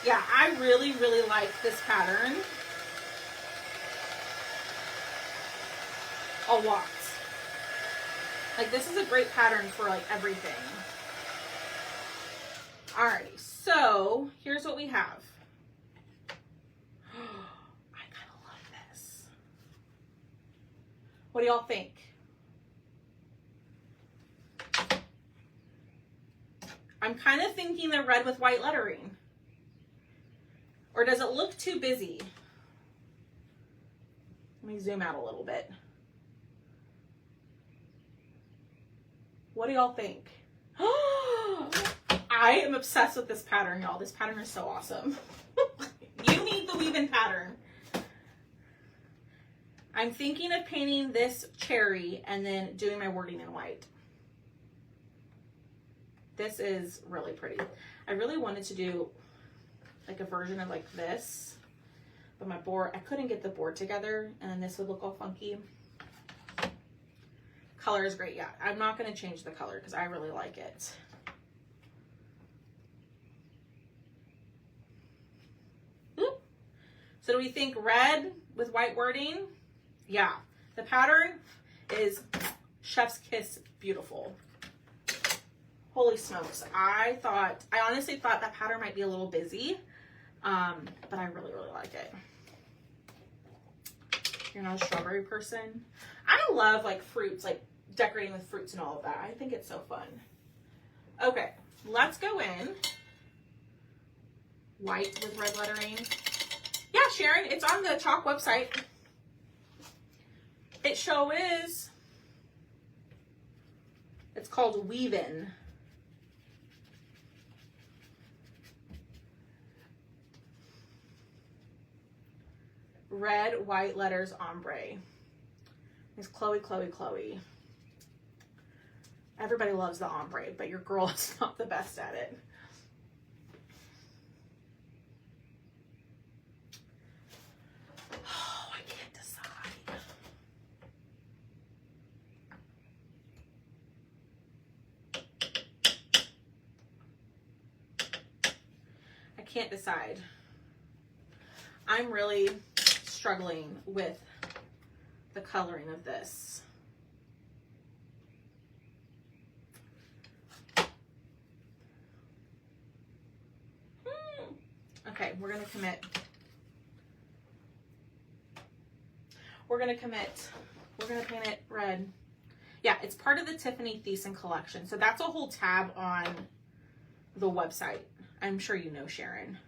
[SPEAKER 1] Yeah, I really, really like this pattern a lot. Like, this is a great pattern for like everything. Alrighty, so here's what we have. I kind of love this. What do y'all think? I'm kind of thinking they're red with white lettering. Or does it look too busy? Let me zoom out a little bit. What do y'all think? I am obsessed with this pattern, y'all. This pattern is so awesome. You need the weave-in pattern. I'm thinking of painting this cherry and then doing my wording in white. This is really pretty. I really wanted to do like a version of like this, but my board, I couldn't get the board together, and then this would look all funky. Color is great. Yeah, I'm not going to change the color because I really like it. So do we think red with white wording? Yeah. The pattern is chef's kiss beautiful. Holy smokes. I honestly thought that pattern might be a little busy, but I really, really like it. You're not a strawberry person? I love like fruits, like decorating with fruits and all of that. I think it's so fun. Okay, let's go in. White with red lettering. Yeah, Sharon, it's on the Chalk website. It sure is. It's called Weave-In. Red, white letters, ombre. It's Chloe, Chloe, Chloe. Everybody loves the ombre, but your girl is not the best at it. Oh, I can't decide. I can't decide. I'm really struggling with the coloring of this. Okay, we're gonna commit. We're gonna commit. We're gonna paint it red. Yeah, it's part of the Tiffany Thiessen collection. So that's a whole tab on the website. I'm sure you know, Sharon.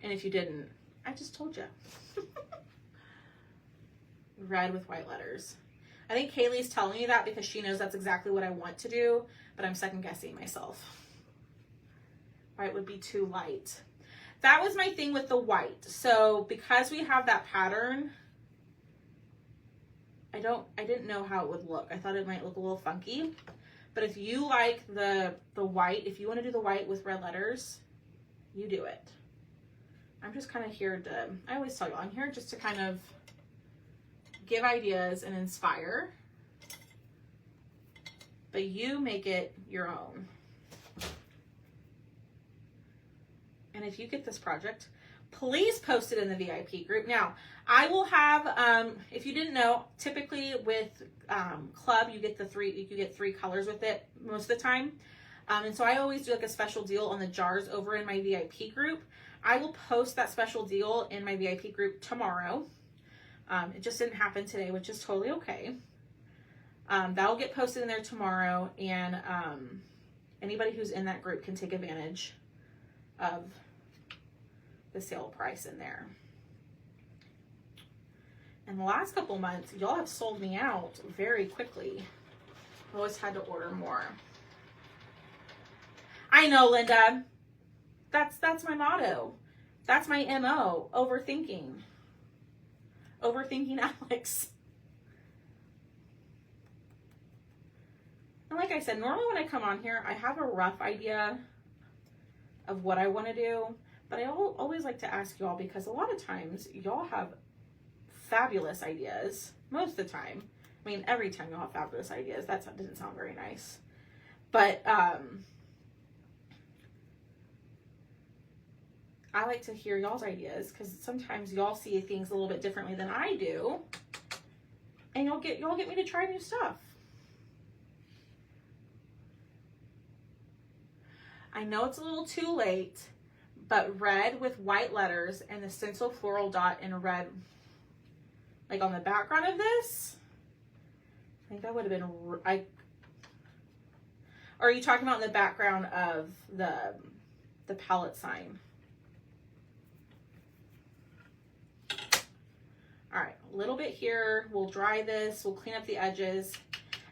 [SPEAKER 1] And if you didn't, I just told you. Red with white letters. I think Kaylee's telling me that because she knows that's exactly what I want to do, but I'm second guessing myself. White would be too light. That was my thing with the white. So because we have that pattern, I didn't know how it would look. I thought it might look a little funky. But if you like the white, if you want to do the white with red letters, you do it. I'm just kind of here to, I always tell you, I'm here just to kind of give ideas and inspire. But you make it your own. And if you get this project, please post it in the VIP group. Now, I will have, if you didn't know, typically with Club, you get three colors with it most of the time. And so I always do like a special deal on the jars over in my VIP group. I will post that special deal in my VIP group tomorrow. It just didn't happen today, which is totally okay. That'll get posted in there tomorrow, and anybody who's in that group can take advantage of the sale price in there. In the last couple months, y'all have sold me out very quickly. I always had to order more. I know, Linda. That's my motto. That's my MO. Overthinking. Overthinking Alex. And like I said, normally when I come on here, I have a rough idea of what I want to do. But I always like to ask y'all, because a lot of times y'all have fabulous ideas. Most of the time. I mean, every time y'all have fabulous ideas. That didn't sound very nice. But I like to hear y'all's ideas, because sometimes y'all see things a little bit differently than I do. And y'all get me to try new stuff. I know it's a little too late, but red with white letters and the stencil floral dot in red, like on the background of this, I think that would have been, or are you talking about in the background of the palette sign? All right, a little bit here. We'll dry this, we'll clean up the edges,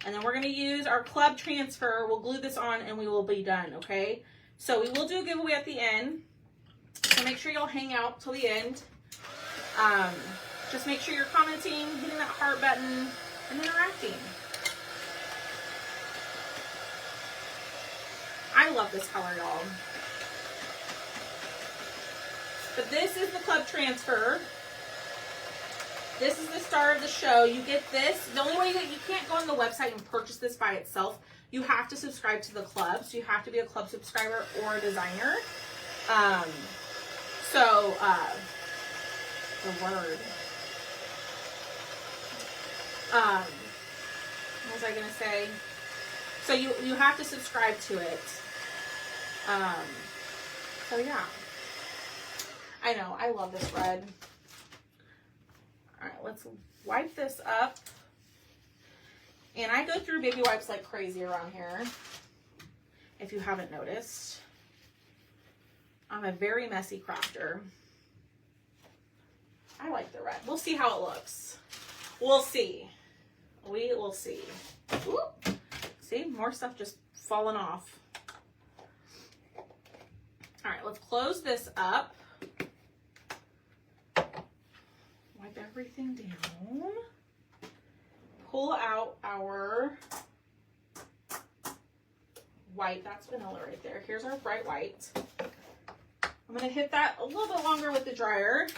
[SPEAKER 1] and then we're gonna use our Club transfer. We'll glue this on and we will be done, okay? So we will do a giveaway at the end. So make sure you'll hang out till the end. Just make sure you're commenting, hitting that heart button, and interacting. I love this color, y'all. But this is the Club transfer. This is the star of the show. You get this. The only way you can't go on the website and purchase this by itself. You have to subscribe to the club. So you have to be a club subscriber or a designer. the word. What was I gonna say? So you have to subscribe to it. So yeah. I know, I love this red. All right, let's wipe this up. And I go through baby wipes like crazy around here, if you haven't noticed. I'm a very messy crafter. I like the red. We'll see how it looks. We'll see. We will see. Whoop. See, more stuff just falling off. All right, let's close this up. Wipe everything down. Pull out our white. That's vanilla right there. Here's our bright white. I'm going to hit that a little bit longer with the dryer.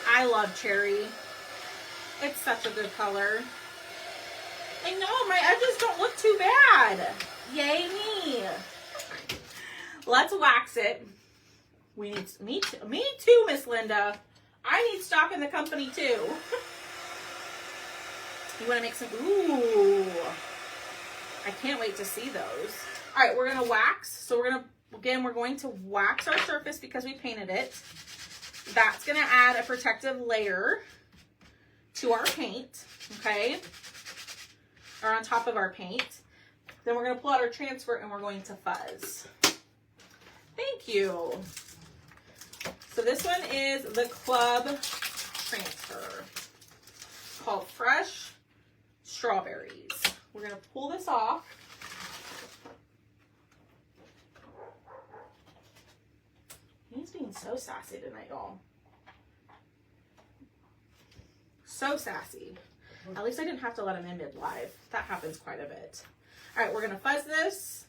[SPEAKER 1] I love cherry. It's such a good color. I know, my edges don't look too bad. Yay me. Let's wax it. We need, me too, Miss Linda. I need stock in the company too. You want to make some, ooh. I can't wait to see those. All right, we're going to wax. So we're going to wax our surface because we painted it. That's going to add a protective layer to our paint, okay? Or on top of our paint. Then we're going to pull out our transfer and we're going to fuzz. Thank you. So this one is the Club Transfer called Fresh Strawberries. We're going to pull this off. He's being so sassy tonight, y'all. So sassy. At least I didn't have to let him in mid-live. That happens quite a bit. All right, we're going to fuzz this.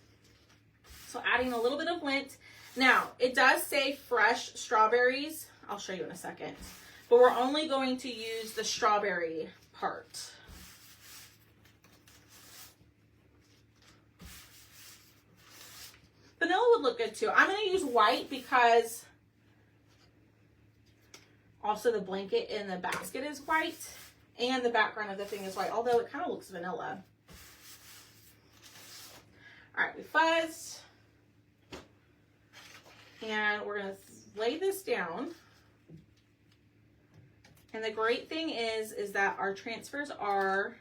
[SPEAKER 1] So adding a little bit of lint. Now, it does say fresh strawberries. I'll show you in a second. But we're only going to use the strawberry part. Vanilla would look good too. I'm going to use white because also the blanket in the basket is white and the background of the thing is white, although it kind of looks vanilla. All right, we fuzzed. And we're going to lay this down. And the great thing is that our transfers are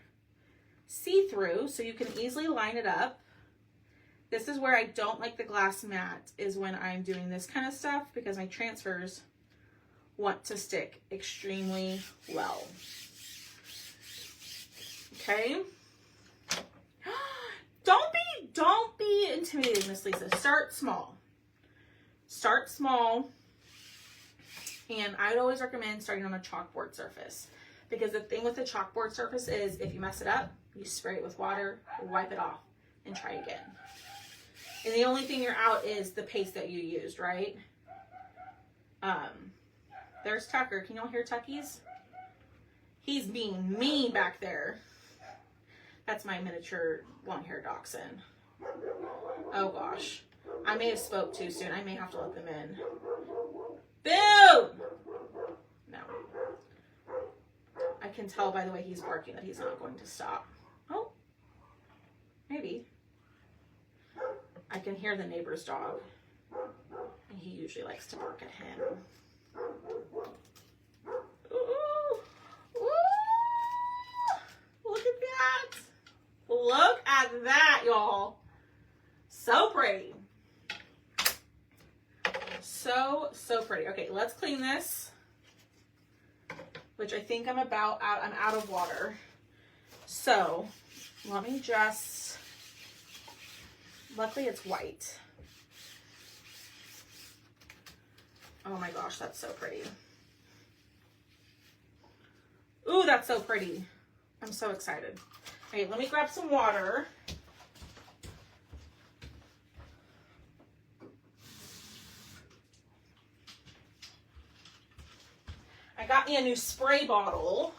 [SPEAKER 1] see-through, so you can easily line it up. This is where I don't like the glass mat, is when I'm doing this kind of stuff, because my transfers want to stick extremely well. Okay. Don't be intimidated, Miss Lisa. Start small. Start small. And I'd always recommend starting on a chalkboard surface, because the thing with the chalkboard surface is if you mess it up, you spray it with water, wipe it off, and try again. And the only thing you're out is the paste that you used, right? There's Tucker. Can y'all hear Tuckies? He's being mean back there. That's my miniature long-haired dachshund. Oh gosh. I may have spoke too soon. I may have to let them in. Boo! No. I can tell by the way he's barking that he's not going to stop. Oh. Maybe. I can hear the neighbor's dog. And he usually likes to bark at him. Ooh. Ooh. Look at that. Look at that, y'all. So pretty. So pretty. Okay, let's clean this. Which I think I'm out of water. So, let me just, luckily it's white. Oh my gosh, that's so pretty. Ooh, that's so pretty. I'm so excited. Okay, let me grab some water. I got me a new spray bottle.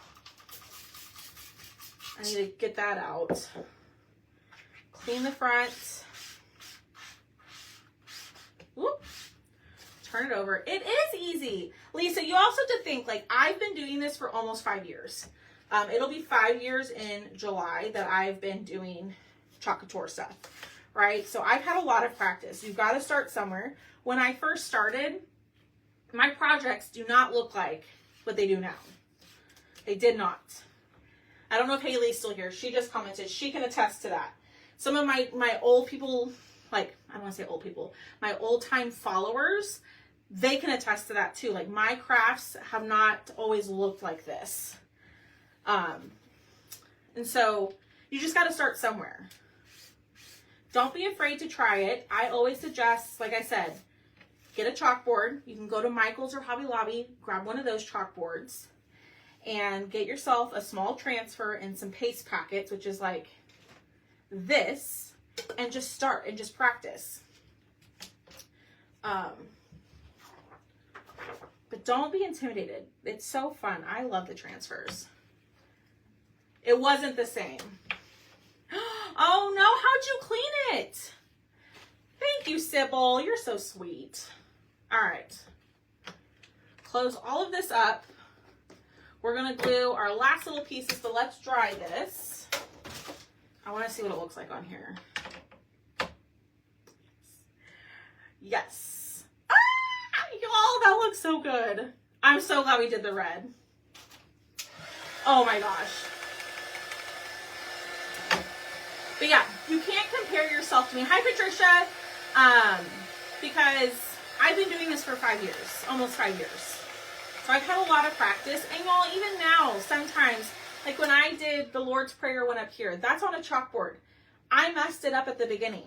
[SPEAKER 1] I need to get that out. Clean the front. Whoop. turn it over. It is easy. Lisa, you also have to think, like, I've been doing this for almost 5 years. It'll be 5 years in July that I've been doing Club Couture stuff, right? So I've had a lot of practice. You've got to start somewhere. When I first started, my projects do not look like what they do now. They did not. I don't know if Haley's still here. She just commented. She can attest to that. Some of my old people, like, I don't want to say old people, my old time followers, they can attest to that too. Like, my crafts have not always looked like this. And so you just got to start somewhere. Don't be afraid to try it. I always suggest, like I said, get a chalkboard. You can go to Michael's or Hobby Lobby, grab one of those chalkboards, and get yourself a small transfer and some paste packets, which is like this, and just start and just practice. But don't be intimidated. It's so fun. I love the transfers. It wasn't the same. Oh no, how'd you clean it? Thank you, Sybil. You're so sweet. All right. Close all of this up. We're gonna glue our last little pieces, but let's dry this. I wanna see what it looks like on here. Yes. Ah, y'all, that looks so good. I'm so glad we did the red. Oh my gosh. But yeah, you can't compare yourself to me. Hi, Patricia. Because I've been doing this for 5 years, almost 5 years. So I've had a lot of practice. And y'all, even now, sometimes, like when I did the Lord's Prayer one up here, that's on a chalkboard. I messed it up at the beginning.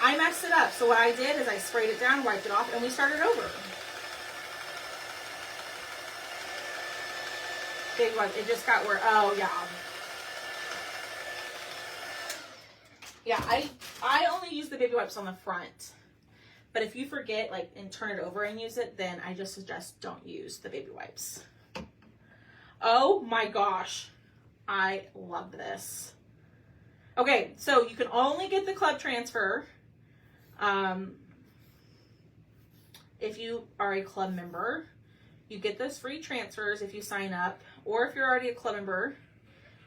[SPEAKER 1] I messed it up. So what I did is I sprayed it down, wiped it off, and we started over. Big one. It just got where, oh yeah. Yeah, I only use the baby wipes on the front. But if you forget, like, and turn it over and use it, then I just suggest don't use the baby wipes. Oh my gosh. I love this. Okay, so you can only get the club transfer if you are a club member. You get those free transfers if you sign up, or if you're already a club member.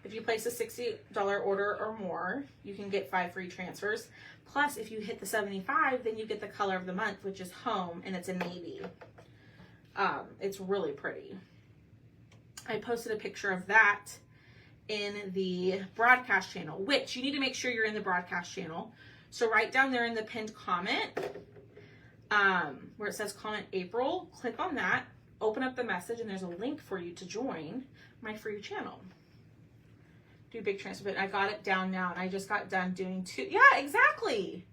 [SPEAKER 1] If you place a $60 order or more, you can get 5 free transfers. Plus, if you hit the 75, then you get the color of the month, which is home, and it's a navy. It's really pretty. I posted a picture of that in the broadcast channel, which you need to make sure you're in the broadcast channel. So right down there in the pinned comment, where it says comment April, click on that, open up the message, and there's a link for you to join my free channel. Do big transfer, but I got it down now, and I just got done doing 2. Yeah, exactly.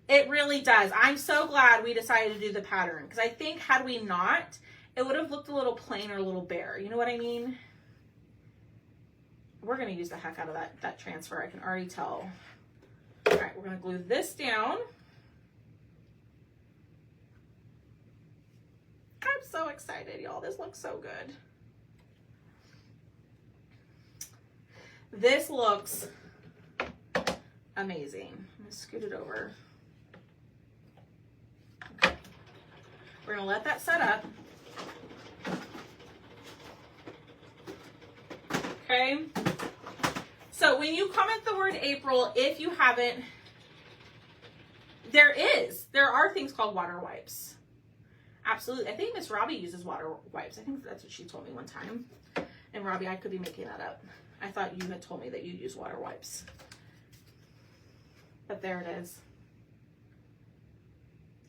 [SPEAKER 1] It really does. I'm so glad we decided to do the pattern, because I think had we not, it would have looked a little plain or a little bare. You know what I mean? We're going to use the heck out of that transfer. I can already tell. All right, we're going to glue this down. I'm so excited, y'all. This looks so good. This looks amazing. I'm going to scoot it over. Okay. We're going to let that set up. Okay. So when you comment the word April, if you haven't, there are things called water wipes. Absolutely. I think Miss Robbie uses water wipes. I think that's what she told me one time. And Robbie, I could be making that up. I thought you had told me that you use water wipes. But there it is.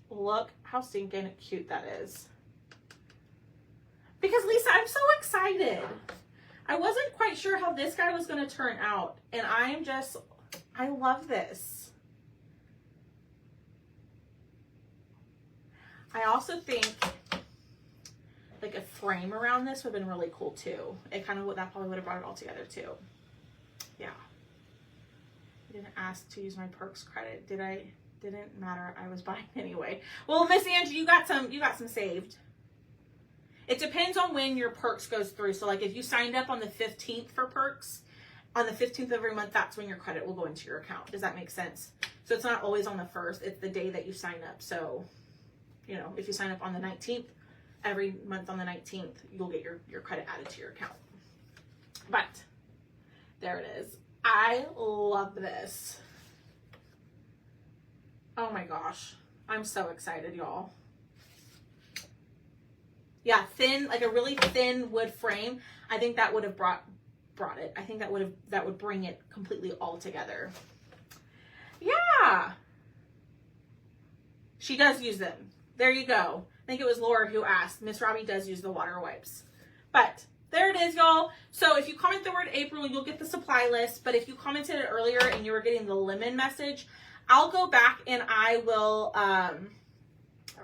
[SPEAKER 1] Look how stinking cute that is. Because Lisa, I'm so excited. I wasn't quite sure how this guy was going to turn out. And I love this. I also think like a frame around this would have been really cool too. That probably would have brought it all together too. Yeah. I didn't ask to use my perks credit. Did I? Didn't matter. I was buying anyway. Well, Miss Angie, you got some saved. It depends on when your perks goes through. So like if you signed up on the 15th for perks, on the 15th of every month, that's when your credit will go into your account. Does that make sense? So it's not always on the 1st. It's the day that you sign up. So, you know, if you sign up on the 19th, every month on the 19th, you'll get your credit added to your account. But there it is. I love this. Oh my gosh. I'm so excited, y'all. Yeah, thin, like a really thin wood frame. I think that would have brought it. I think that would bring it completely all together. Yeah. She does use them. There you go. I think it was Laura who asked. Miss Robbie does use the water wipes. But there it is, y'all. So if you comment the word April, you'll get the supply list. But if you commented it earlier and you were getting the lemon message, I'll go back and I will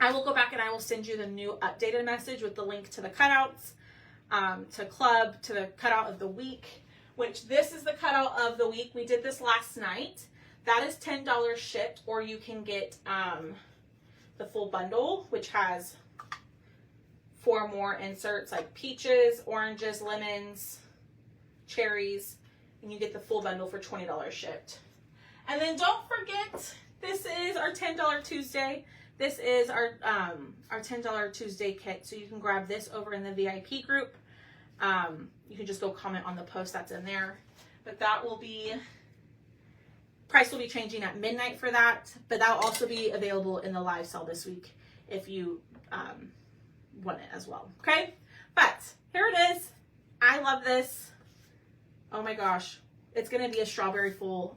[SPEAKER 1] go back and I will send you the new updated message with the link to the cutouts, to Club, to the cutout of the week, which this is the cutout of the week. We did this last night. That is $10 shipped, or you can get the full bundle, which has 4 more inserts like peaches, oranges, lemons, cherries, and you get the full bundle for $20 shipped. And then don't forget, this is our $10 Tuesday. This is our $10 Tuesday kit, so you can grab this over in the VIP group. You can just go comment on the post that's in there. But that will be, price will be changing at midnight for that, but that'll also be available in the live sale this week if you want it as well. Okay, but here it is. I love this. Oh my gosh, it's gonna be a strawberry filled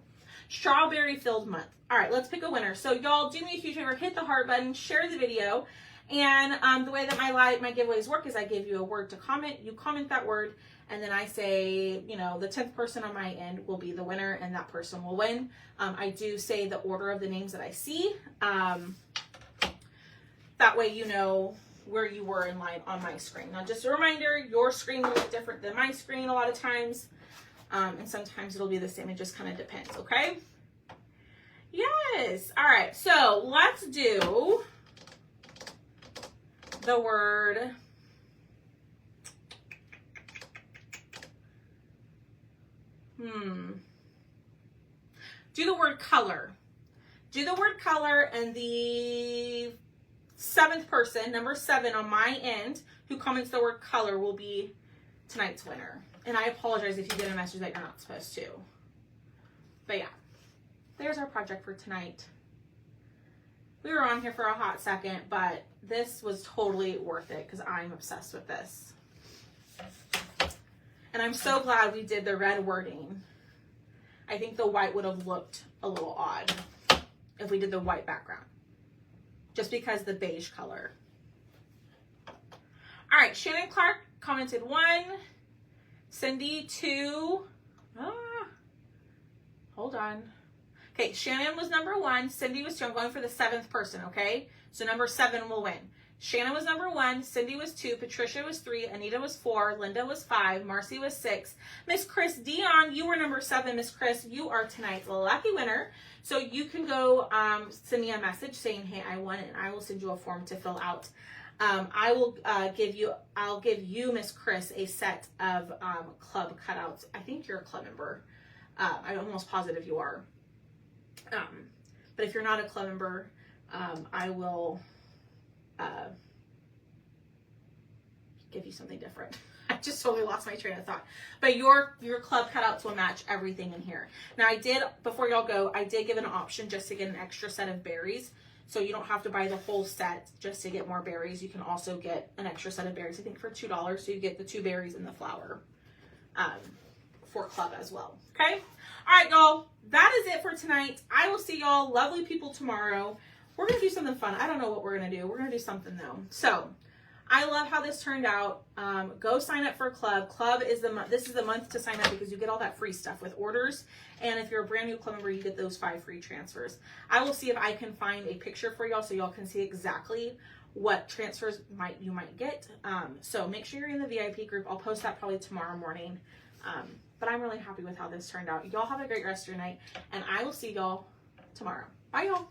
[SPEAKER 1] month. All right, let's pick a winner. So y'all, do me a huge favor, hit the heart button, share the video, and the way that my giveaways work is I give you a word to comment. You comment that word, and then I say, you know, the 10th person on my end will be the winner, and that person will win. I do say the order of the names that I see. That way you know where you were in line on my screen. Now, just a reminder, your screen will look different than my screen a lot of times, and sometimes it'll be the same. It just kind of depends, okay? Yes. All right, so let's do the word do the word color. Do the word color, and the 7th person, number 7 on my end, who comments the word color will be tonight's winner. And I apologize if you get a message that you're not supposed to. But yeah, there's our project for tonight. We were on here for a hot second, but this was totally worth it because I'm obsessed with this. And I'm so glad we did the red wording. I think the white would have looked a little odd if we did the white background, just because the beige color. All right, Shannon Clark commented 1, Cindy 2. Hold on. Okay, Shannon was number 1, Cindy was 2. I'm going for the 7th person, okay? So number 7 will win. Shannon was number 1, Cindy was 2, Patricia was 3, Anita was 4, Linda was 5, Marcy was 6, Miss Chris Dion, you were number 7. Miss Chris, you are tonight's lucky winner. So you can go send me a message saying, hey, I won it, and I will send you a form to fill out. I'll give you, Miss Chris, a set of club cutouts. I think you're a club member. I'm almost positive you are. But if you're not a club member, I will give you something different. I just totally lost my train of thought. But your club cutouts will match everything in here. Now I did, before y'all go, I did give an option just to get an extra set of berries. So you don't have to buy the whole set just to get more berries. You can also get an extra set of berries, I think for $2. So you get the 2 berries and the flower for club as well. Okay? All right, y'all. That is it for tonight. I will see y'all lovely people tomorrow. We're going to do something fun. I don't know what we're going to do. We're going to do something though. So I love how this turned out. Go sign up for Club. Club is this is the month to sign up because you get all that free stuff with orders. And if you're a brand new club member, you get those 5 free transfers. I will see if I can find a picture for y'all so y'all can see exactly what transfers you might get. So make sure you're in the VIP group. I'll post that probably tomorrow morning. But I'm really happy with how this turned out. Y'all have a great rest of your night, and I will see y'all tomorrow. Bye, y'all.